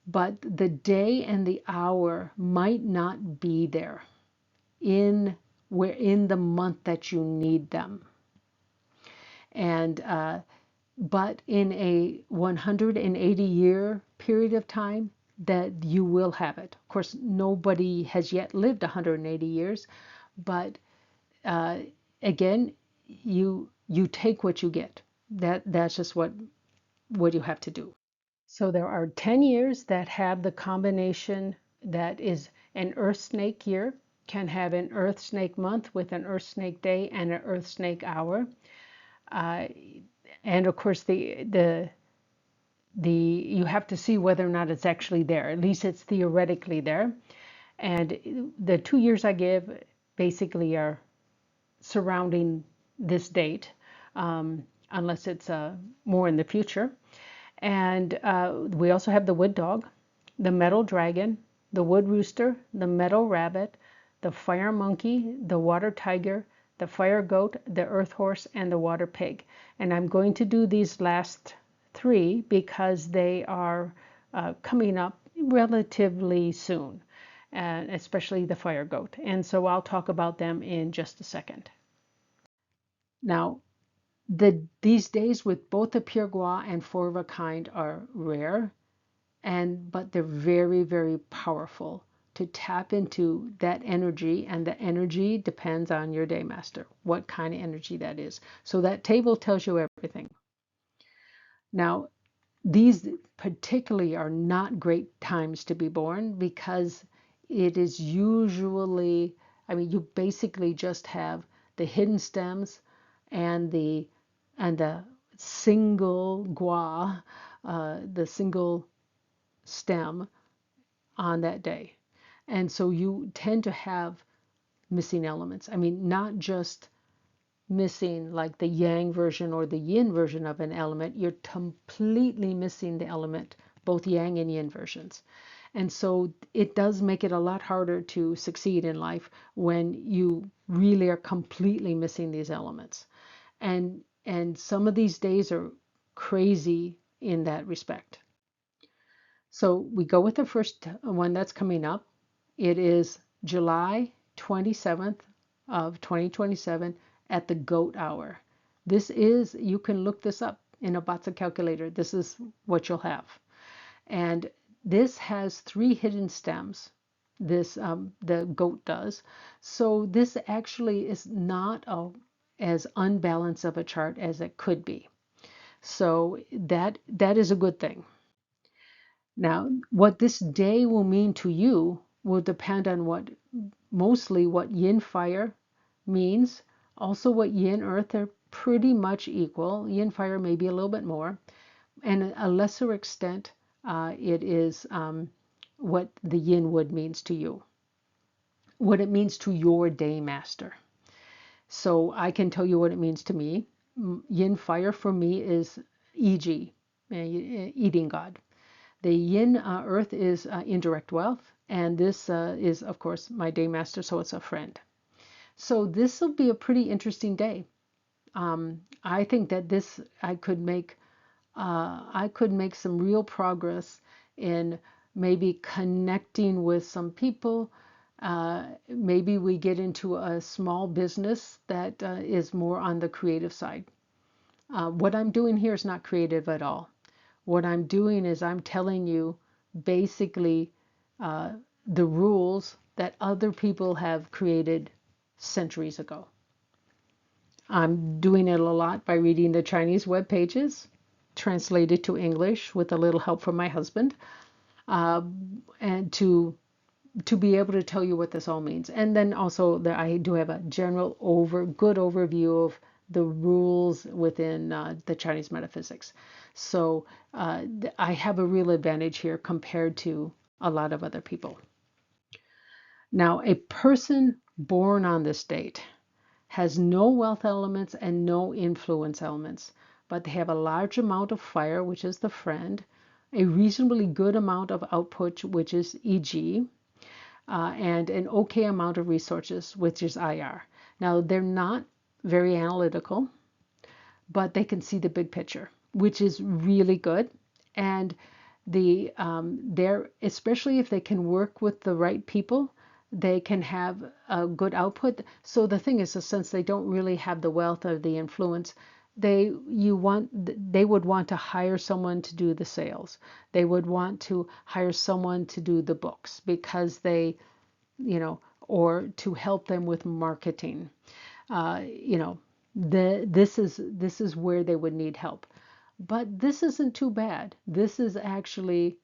But the day and the hour might not be there in the month that you need them. And but in a 180-year period of time, that you will have it. Of course, nobody has yet lived 180 years, but again, you take what you get. That's just what you have to do. So there are 10 years that have the combination that is an Earth Snake year, can have an Earth Snake month with an Earth Snake day and an Earth Snake hour. And of course, you have to see whether or not it's actually there. At least it's theoretically there. And the 2 years I give basically are surrounding this date, unless it's more in the future. And we also have the wood dog, the metal dragon, the wood rooster, the metal rabbit, the fire monkey, the water tiger, the fire goat, the earth horse, and the water pig. And I'm going to do these last three because they are coming up relatively soon, and especially the fire goat. And so I'll talk about them in just a second. Now, these days with both the Pure Gua and four of a kind are rare, but they're very, very powerful to tap into that energy, and the energy depends on your day master, what kind of energy that is. So that table tells you everything. Now, these particularly are not great times to be born, because it is usually, I mean, you basically just have the hidden stems and the single gua, the single stem on that day. And so you tend to have missing elements. I mean, not just missing like the yang version or the yin version of an element, you're completely missing the element, both yang and yin versions. And so it does make it a lot harder to succeed in life when you really are completely missing these elements. And some of these days are crazy in that respect. So we go with the first one that's coming up. It is July 27th of 2027 at the goat hour. This is, you can look this up in a Batsa calculator. This is what you'll have. And this has 3 hidden stems. This, the goat does. So this actually is not as unbalanced of a chart as it could be. So that is a good thing. Now, what this day will mean to you will depend on mostly what yin fire means, also what yin earth are pretty much equal. Yin fire may be a little bit more, and a lesser extent, it is what the yin wood means to you, what it means to your day master. So I can tell you what it means to me. Yin fire for me is Iji, eating god. The yin earth is indirect wealth, and this is, of course, my day master, so it's a friend. So this will be a pretty interesting day. I think that I could make some real progress in maybe connecting with some people. Maybe we get into a small business that is more on the creative side. What I'm doing here is not creative at all. What I'm doing is I'm telling you basically the rules that other people have created centuries ago. I'm doing it a lot by reading the Chinese web pages, translated to English with a little help from my husband, and to be able to tell you what this all means. And then also I do have a general good overview of the rules within the Chinese metaphysics. So I have a real advantage here compared to a lot of other people. Now, a person born on this date has no wealth elements and no influence elements, but they have a large amount of fire, which is the friend, a reasonably good amount of output, which is EG, and an okay amount of resources, which is IR. Now, they're not very analytical, but they can see the big picture, which is really good. And they're, especially if they can work with the right people, they can have a good output. So the thing is, since they don't really have the wealth or the influence, they would want to hire someone to do the sales. They would want to hire someone to do the books because they, or to help them with marketing. This is where they would need help. But this isn't too bad. This is actually,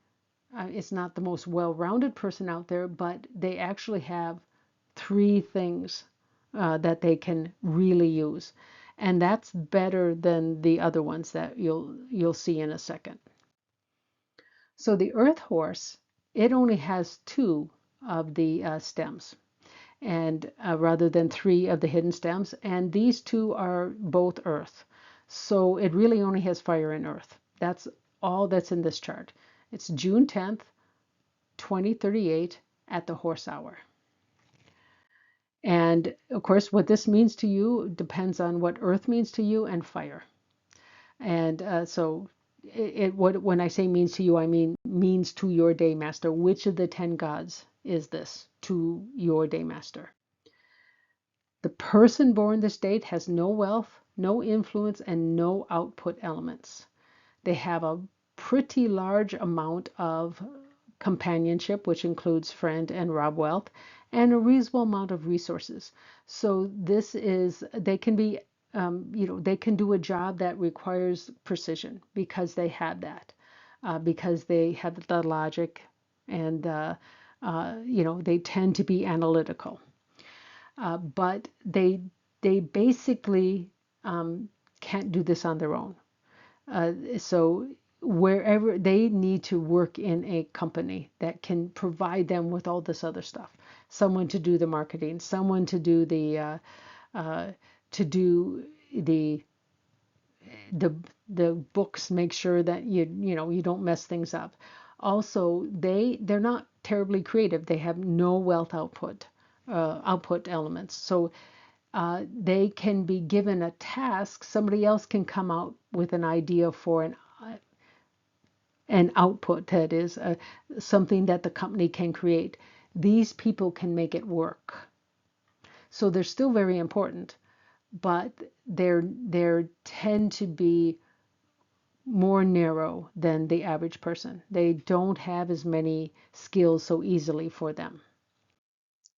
it's not the most well-rounded person out there, but they actually have 3 things that they can really use. And that's better than the other ones that you'll see in a second. So the earth horse, it only has 2 of the stems, and rather than 3 of the hidden stems, and these 2 are both earth. So it really only has fire and earth. That's all that's in this chart. It's June 10th, 2038 at the horse hour. And of course, what this means to you depends on what earth means to you and fire. And so when I say means to you, I mean means to your day master. Which of the 10 gods is this to your day master? The person born this date has no wealth, no influence, and no output elements. They have a pretty large amount of companionship, which includes friend and Rob wealth, and a reasonable amount of resources. So this is, they can be, they can do a job that requires precision because they have that, because they have the logic, and they tend to be analytical. But they basically can't do this on their own. So wherever they need to work in a company that can provide them with all this other stuff, someone to do the marketing, someone to do uh, to do the the the books, make sure that you don't mess things up. Also, they're not terribly creative. They have no wealth output elements. So they can be given a task. Somebody else can come out with an idea for an output, that is something that the company can create. These people can make it work. So they're still very important, but they tend to be more narrow than the average person. They don't have as many skills so easily for them.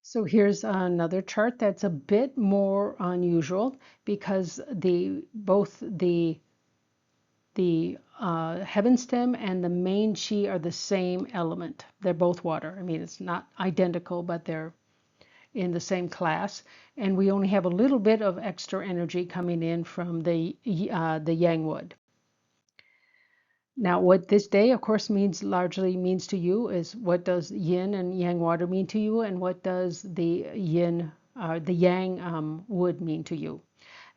So here's another chart that's a bit more unusual because both the heaven stem and the main chi are the same element. They're both water. I mean, it's not identical, but they're in the same class. And we only have a little bit of extra energy coming in from the yang wood. Now, what this day, of course, largely means to you is what does yin and yang water mean to you, and what does the yang wood mean to you.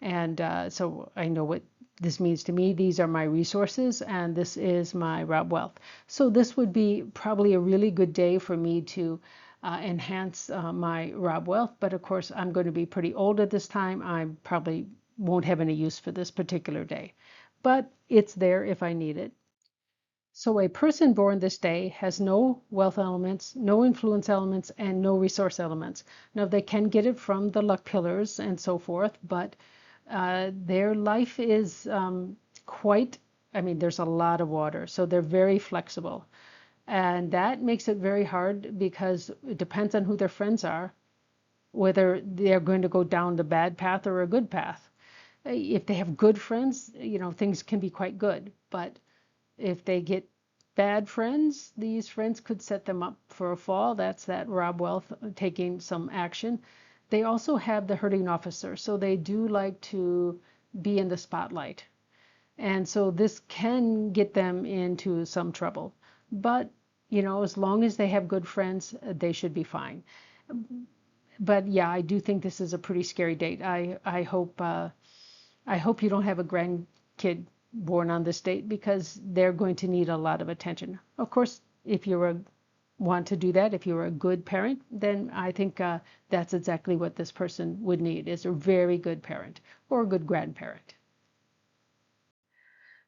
And so I know what this means to me. These are my resources, and this is my Rob Wealth. So this would be probably a really good day for me to enhance my Rob Wealth. But of course, I'm going to be pretty old at this time. I probably won't have any use for this particular day, but it's there if I need it. So a person born this day has no wealth elements, no influence elements, and no resource elements. Now, they can get it from the luck pillars and so forth, but their life is I mean, there's a lot of water, so they're very flexible. And that makes it very hard because it depends on who their friends are, whether they're going to go down the bad path or a good path. If they have good friends, things can be quite good, but if they get bad friends, these friends could set them up for a fall. That's that Rob Wealth taking some action. They also have the herding officer, so they do like to be in the spotlight. And so this can get them into some trouble. But, as long as they have good friends, they should be fine. But yeah, I do think this is a pretty scary date. I hope you don't have a grandkid born on this date because they're going to need a lot of attention. Of course, if you want to do that, if you're a good parent, then I think that's exactly what this person would need, is a very good parent or a good grandparent.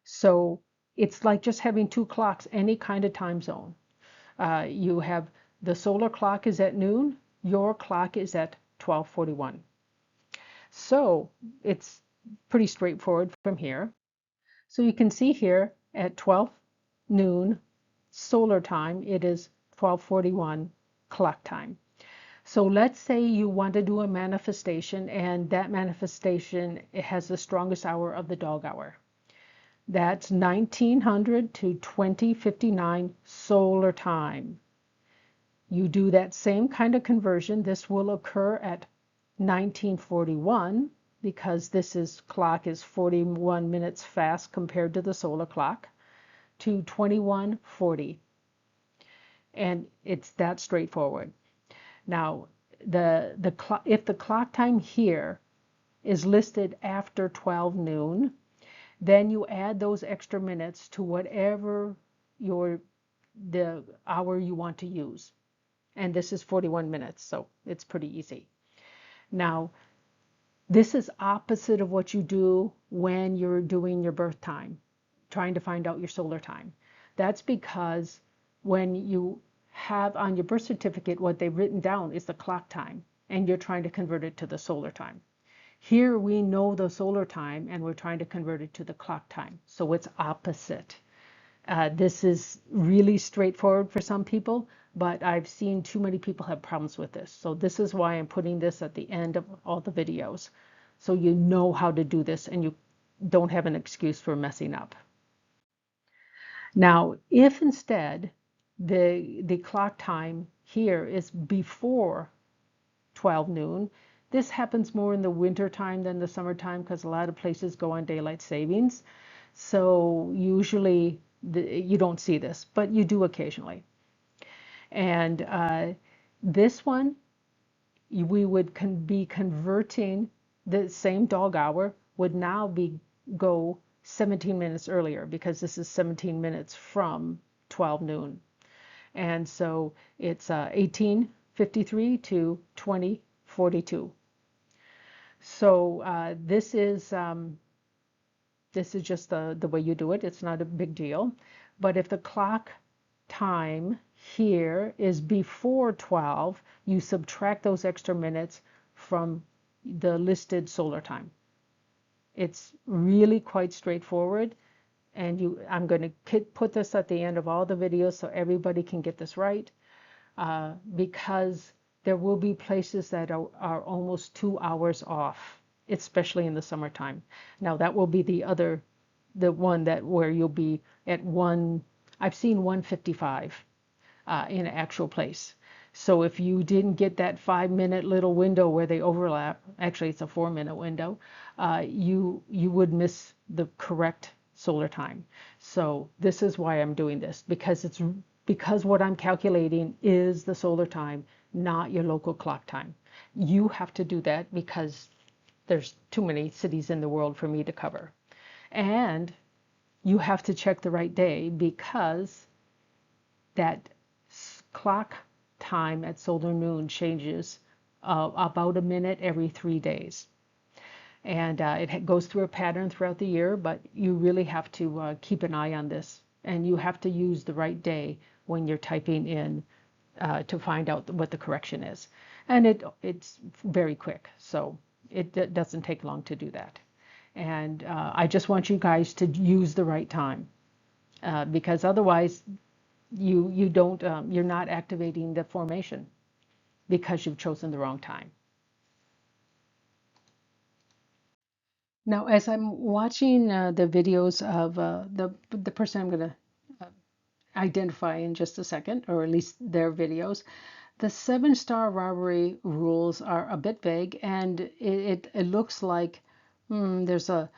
So it's like just having two clocks, any kind of time zone. You have the solar clock is at noon, your clock is at 12:41. So it's pretty straightforward from here. So you can see here at 12 noon solar time, it is 12:41 clock time. So let's say you want to do a manifestation, and that manifestation, it has the strongest hour of the dog hour. That's 1900 to 2059 solar time. You do that same kind of conversion. This will occur at 1941 because clock is 41 minutes fast compared to the solar clock, to 2140. And it's that straightforward. Now, if the clock time here is listed after 12 noon, then you add those extra minutes to whatever the hour you want to use. And this is 41 minutes, so it's pretty easy. Now, this is opposite of what you do when you're doing your birth time, trying to find out your solar time. That's because when you have on your birth certificate, what they've written down is the clock time, and you're trying to convert it to the solar time. Here we know the solar time, and we're trying to convert it to the clock time. So it's opposite. This is really straightforward for some people, but I've seen too many people have problems with this. So this is why I'm putting this at the end of all the videos, so you know how to do this and you don't have an excuse for messing up. Now, if instead the clock time here is before 12 noon, this happens more in the winter time than the summertime because a lot of places go on daylight savings. So usually you don't see this, but you do occasionally. And this one, we would be converting the same dog hour would now be go 17 minutes earlier because this is 17 minutes from 12 noon. And so it's 18:53 to 20:42. So this is just the way you do it. It's not a big deal. But if the clock time here is before 12, you subtract those extra minutes from the listed solar time. It's really quite straightforward. And I'm going to put this at the end of all the videos so everybody can get this right, because there will be places that are almost 2 hours off, especially in the summertime. Now that will be the one that where you'll be at one. I've seen 155 in an actual place. So if you didn't get that 5 minute little window where they overlap, actually it's a 4 minute window, you would miss the correct solar time. So this is why I'm doing this, because what I'm calculating is the solar time, not your local clock time. You have to do that because there's too many cities in the world for me to cover. And you have to check the right day because that clock time at solar noon changes about a minute every 3 days. And it goes through a pattern throughout the year, but you really have to keep an eye on this. And you have to use the right day when you're typing in to find out what the correction is. And it's very quick, so it doesn't take long to do that. And I just want you guys to use the right time, because otherwise you don't you're not activating the formation because you've chosen the wrong time. Now, as I'm watching the videos of the person I'm going to identify in just a second, or at least their videos, the 7-star robbery rules are a bit vague, and it looks like there's a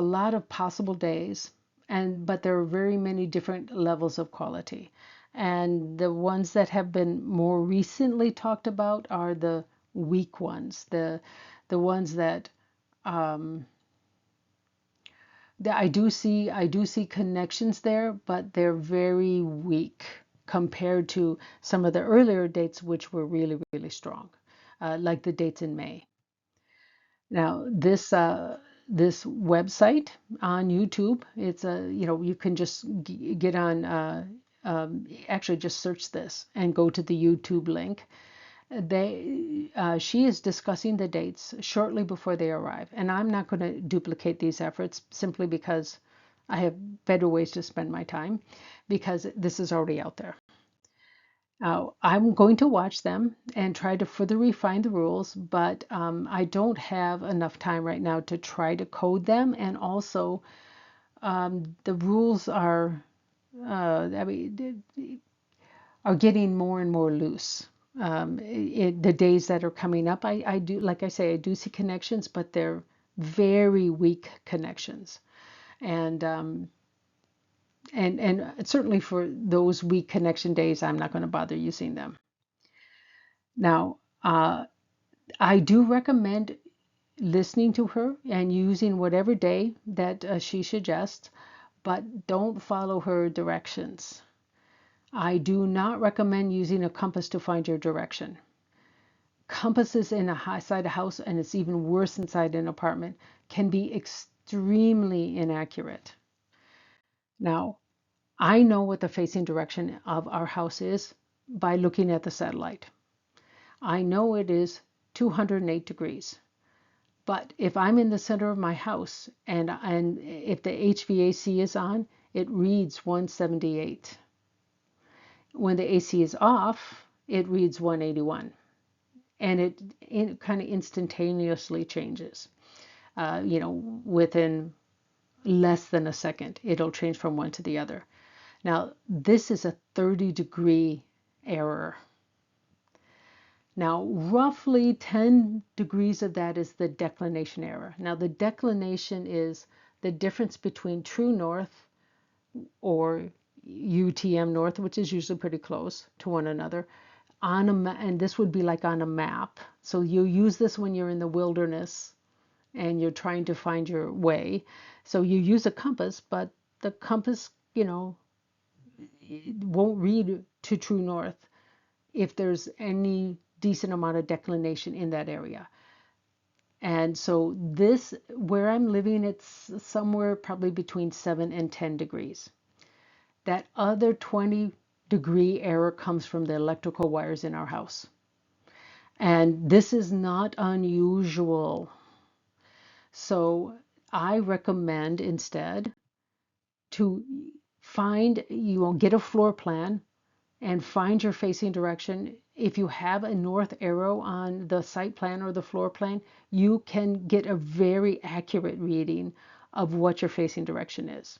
lot of possible days, but there are very many different levels of quality. And the ones that have been more recently talked about are the weak ones, the ones that I do see connections there, but they're very weak compared to some of the earlier dates, which were really, really strong, like the dates in May. Now, this website on YouTube, it's you can just get on, actually just search this and go to the YouTube link. She is discussing the dates shortly before they arrive, and I'm not going to duplicate these efforts simply because I have better ways to spend my time, because this is already out there. Now, I'm going to watch them and try to further refine the rules, but I don't have enough time right now to try to code them. And also, the rules are getting more and more loose. The days that are coming up, I do, like I say, I do see connections, but they're very weak connections. And certainly for those weak connection days, I'm not going to bother using them. Now, I do recommend listening to her and using whatever day that she suggests, but don't follow her directions. I do not recommend using a compass to find your direction. Compasses inside a house, and it's even worse inside an apartment, can be extremely inaccurate. Now, I know what the facing direction of our house is by looking at the satellite. I know it is 208 degrees. But if I'm in the center of my house and if the HVAC is on, it reads 178. When the AC is off, it reads 181. And it kind of instantaneously changes. Within less than a second, it'll change from one to the other. Now, this is a 30-degree error. Now, roughly 10 degrees of that is the declination error. Now, the declination is the difference between true north or UTM north, which is usually pretty close to one another, and this would be like on a map. So you use this when you're in the wilderness and you're trying to find your way. So you use a compass, but the compass, it won't read to true north if there's any decent amount of declination in that area. And so this, where I'm living, it's somewhere probably between 7 and 10 degrees. That other 20-degree error comes from the electrical wires in our house. And this is not unusual. So I recommend instead to you will get a floor plan and find your facing direction. If you have a north arrow on the site plan or the floor plan, you can get a very accurate reading of what your facing direction is.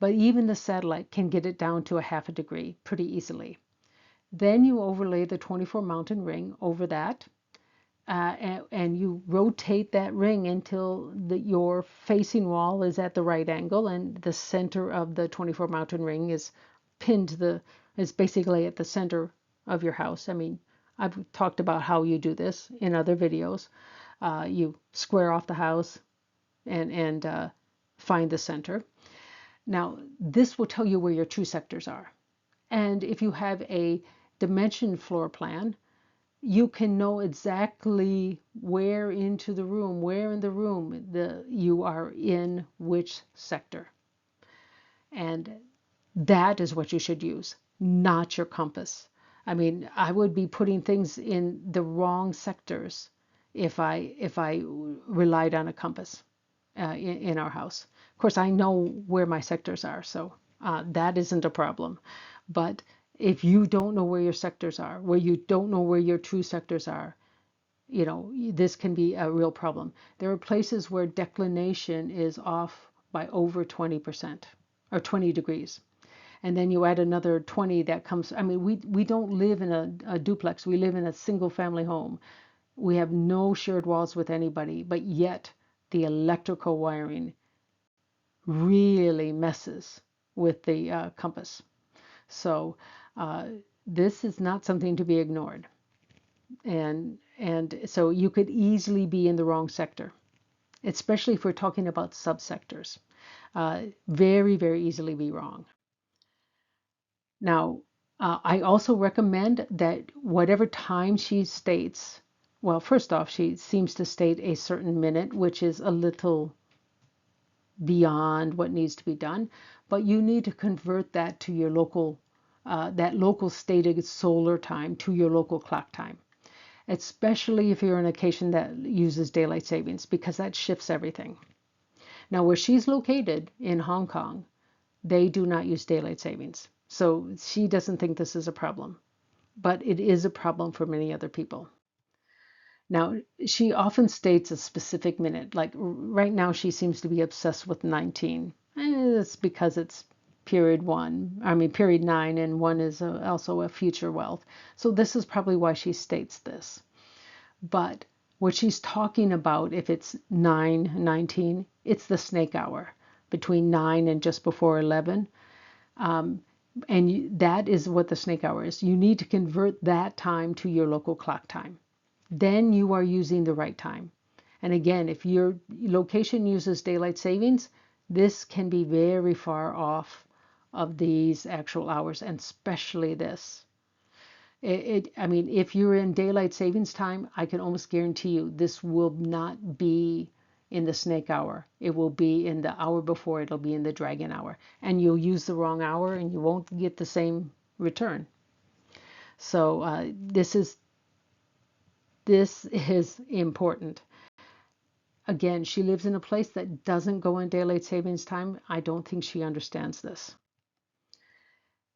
But even the satellite can get it down to a half a degree pretty easily. Then you overlay the 24 mountain ring over that, and you rotate that ring until your facing wall is at the right angle and the center of the 24 mountain ring is is basically at the center of your house. I mean, I've talked about how you do this in other videos. You square off the house and find the center. Now, this will tell you where your true sectors are. And if you have a dimension floor plan, you can know exactly where in the room you are in which sector. And that is what you should use, not your compass. I mean, I would be putting things in the wrong sectors if I relied on a compass in our house. Of course, I know where my sectors are, so that isn't a problem. But if you don't know where your sectors are, where you don't know where your true sectors are, this can be a real problem. There are places where declination is off by over 20% or 20 degrees. And then you add another 20 that comes. I mean, we don't live in a duplex. We live in a single family home. We have no shared walls with anybody, but yet the electrical wiring really messes with the compass. So this is not something to be ignored. And so you could easily be in the wrong sector, especially if we're talking about subsectors. Very, very easily be wrong. Now, I also recommend that whatever time she states, well, first off, she seems to state a certain minute, which is a little beyond what needs to be done, but you need to convert that to your local, that local stated solar time to your local clock time, especially if you're in a location that uses daylight savings, because that shifts everything. Now, where she's located in Hong Kong, they do not use daylight savings. So she doesn't think this is a problem, but it is a problem for many other people. Now, she often states a specific minute, like right now she seems to be obsessed with 19. It's because it's period 9, and 1 is also a future wealth. So this is probably why she states this. But what she's talking about, if it's 9:19, it's the snake hour between 9 and just before 11. And that is what the snake hour is. You need to convert that time to your local clock time. Then you are using the right time. And again, if your location uses daylight savings, this can be very far off of these actual hours, and especially this. I mean, if you're in daylight savings time, I can almost guarantee you this will not be in the snake hour. It will be in the hour before. It'll be in the dragon hour. And you'll use the wrong hour and you won't get the same return. So this is important. Again, she lives in a place that doesn't go in daylight savings time. I don't think she understands this.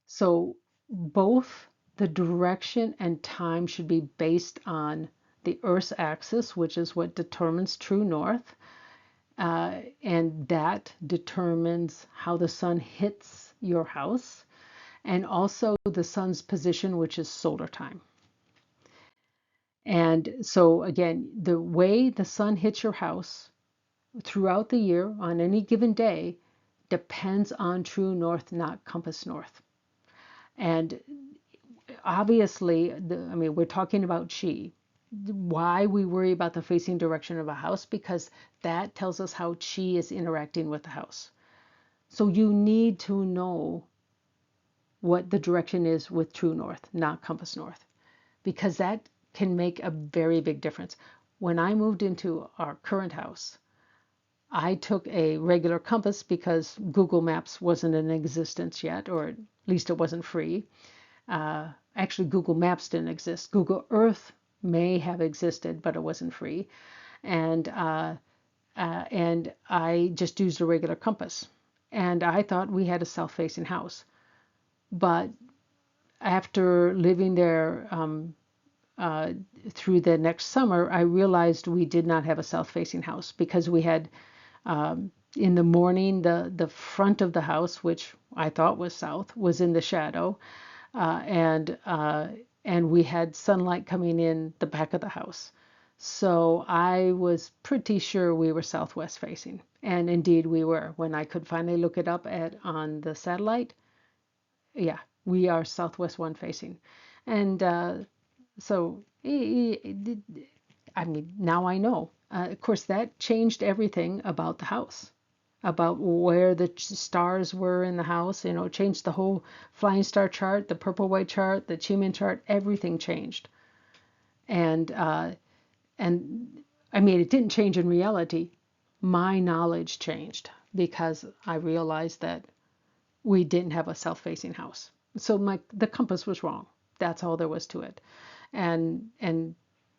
So both the direction and time should be based on the Earth's axis, which is what determines true north. And that determines how the sun hits your house, and also the sun's position, which is solar time. And so again, the way the sun hits your house throughout the year on any given day depends on true north, not compass north. And obviously, we're talking about chi. Why we worry about the facing direction of a house? Because that tells us how chi is interacting with the house. So you need to know what the direction is with true north, not compass north, because that can make a very big difference. When I moved into our current house, I took a regular compass because Google Maps wasn't in existence yet, or at least it wasn't free. Actually, Google Maps didn't exist. Google Earth may have existed, but it wasn't free. And I just used a regular compass. And I thought we had a south-facing house. But after living there through the next summer, I realized we did not have a south-facing house because we had, in the morning, the front of the house, which I thought was south, was in the shadow, and we had sunlight coming in the back of the house. So I was pretty sure we were southwest facing, and indeed we were. When I could finally look it up on the satellite, yeah, we are southwest one facing, and so now I know. Of course, that changed everything about the house, about where the stars were in the house. It changed the whole flying star chart, the purple white chart, the Chi-Men chart. Everything changed, and it didn't change in reality. My knowledge changed because I realized that we didn't have a south-facing house. So the compass was wrong. That's all there was to it. And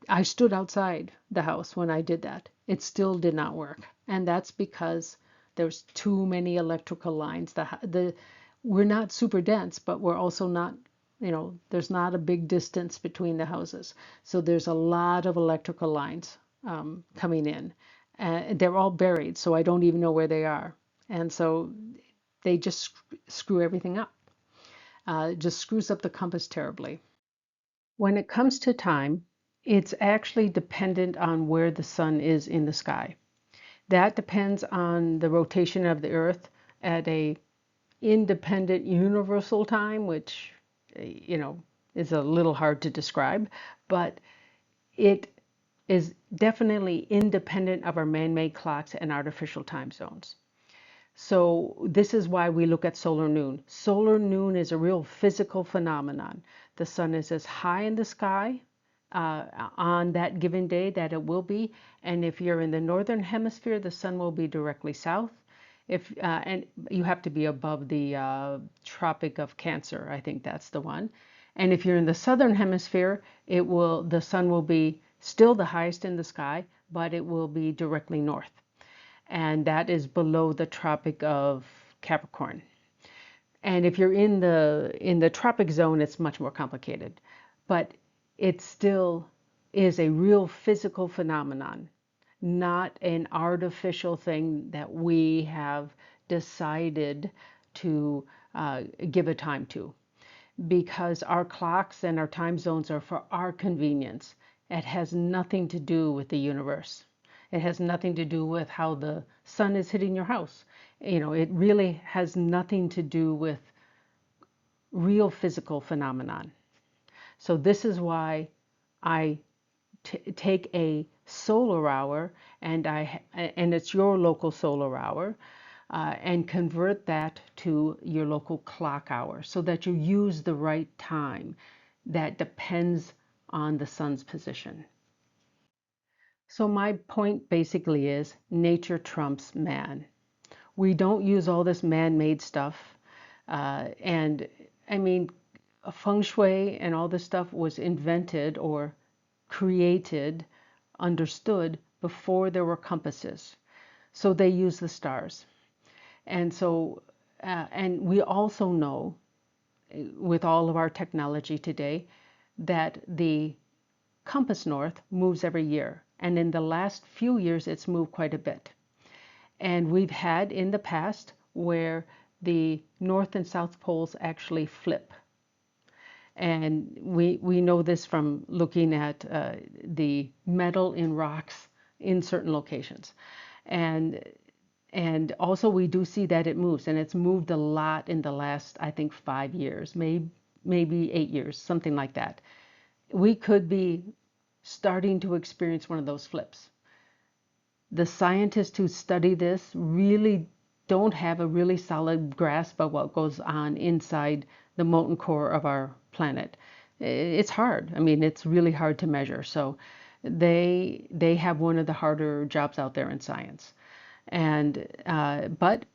I stood outside the house when I did that. It still did not work. And that's because there's too many electrical lines. We're not super dense, but we're also not, there's not a big distance between the houses. So there's a lot of electrical lines coming in. They're all buried, so I don't even know where they are. And so they just screw everything up. It just screws up the compass terribly. When it comes to time, it's actually dependent on where the sun is in the sky. That depends on the rotation of the earth at a independent universal time, which, is a little hard to describe, but it is definitely independent of our man-made clocks and artificial time zones. So this is why we look at solar noon. Solar noon is a real physical phenomenon. The sun is as high in the sky on that given day that it will be. And if you're in the northern hemisphere, the sun will be directly south. And you have to be above the Tropic of Cancer. I think that's the one. And if you're in the southern hemisphere, the sun will be still the highest in the sky, but it will be directly north. And that is below the Tropic of Capricorn. And if you're in the tropic zone, it's much more complicated. But it still is a real physical phenomenon, not an artificial thing that we have decided to give a time to. Because our clocks and our time zones are for our convenience. It has nothing to do with the universe. It has nothing to do with how the sun is hitting your house. It really has nothing to do with real physical phenomenon. So this is why I take a solar hour, and it's your local solar hour, and convert that to your local clock hour so that you use the right time that depends on the sun's position. So my point basically is nature trumps man. We don't use all this man-made stuff. And feng shui and all this stuff was invented or created, understood before there were compasses. So they use the stars. And so, and we also know with all of our technology today that the compass north moves every year. And in the last few years, it's moved quite a bit. And we've had in the past where the north and south poles actually flip. And we know this from looking at the metal in rocks in certain locations. And also we do see that it moves, and it's moved a lot in the last, I think, 5 years, maybe 8 years, something like that. We could be starting to experience one of those flips. The scientists who study this really don't have a really solid grasp of what goes on inside the molten core of our planet. It's hard. I mean, it's really hard to measure. So they have one of the harder jobs out there in science. And but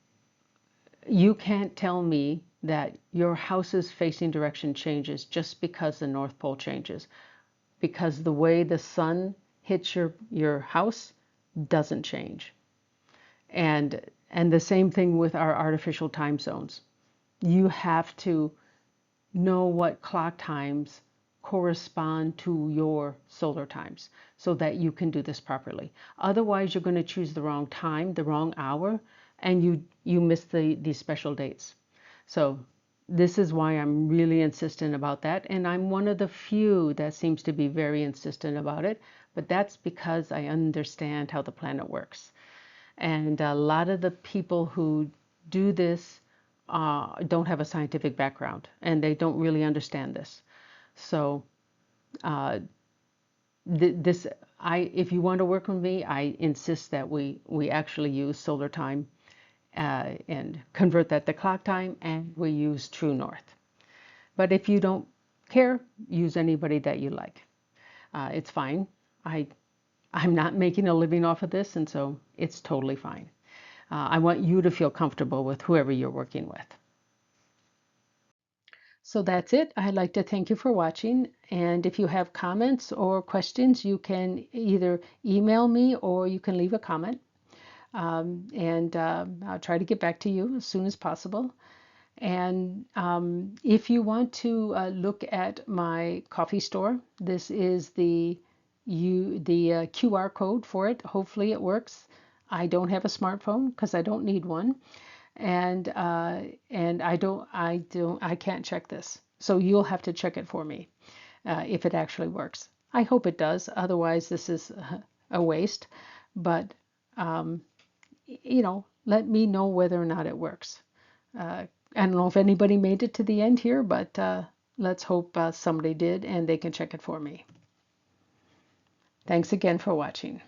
you can't tell me that your house's facing direction changes just because the North Pole changes, because the way the sun hits your house doesn't change. And the same thing with our artificial time zones. You have to know what clock times correspond to your solar times so that you can do this properly. Otherwise, you're going to choose the wrong time, the wrong hour, and you miss these special dates. So this is why I'm really insistent about that, and I'm one of the few that seems to be very insistent about it, but that's because I understand how the planet works. And a lot of the people who do this don't have a scientific background, and they don't really understand this. So uh, this, if you want to work with me, I insist that we actually use solar time and convert that to clock time, and we use true north. But if you don't care, use anybody that you like. It's fine. I'm not making a living off of this, and so it's totally fine. I want you to feel comfortable with whoever you're working with. So that's it. I'd like to thank you for watching. And if you have comments or questions, you can either email me or you can leave a comment. And I'll try to get back to you as soon as possible. And if you want to look at my coffee store, this is the QR code for it. Hopefully it works. I don't have a smartphone because I don't need one, and I can't check this. So you'll have to check it for me if it actually works. I hope it does. Otherwise, this is a waste. But let me know whether or not it works. I don't know if anybody made it to the end here, but let's hope somebody did and they can check it for me. Thanks again for watching.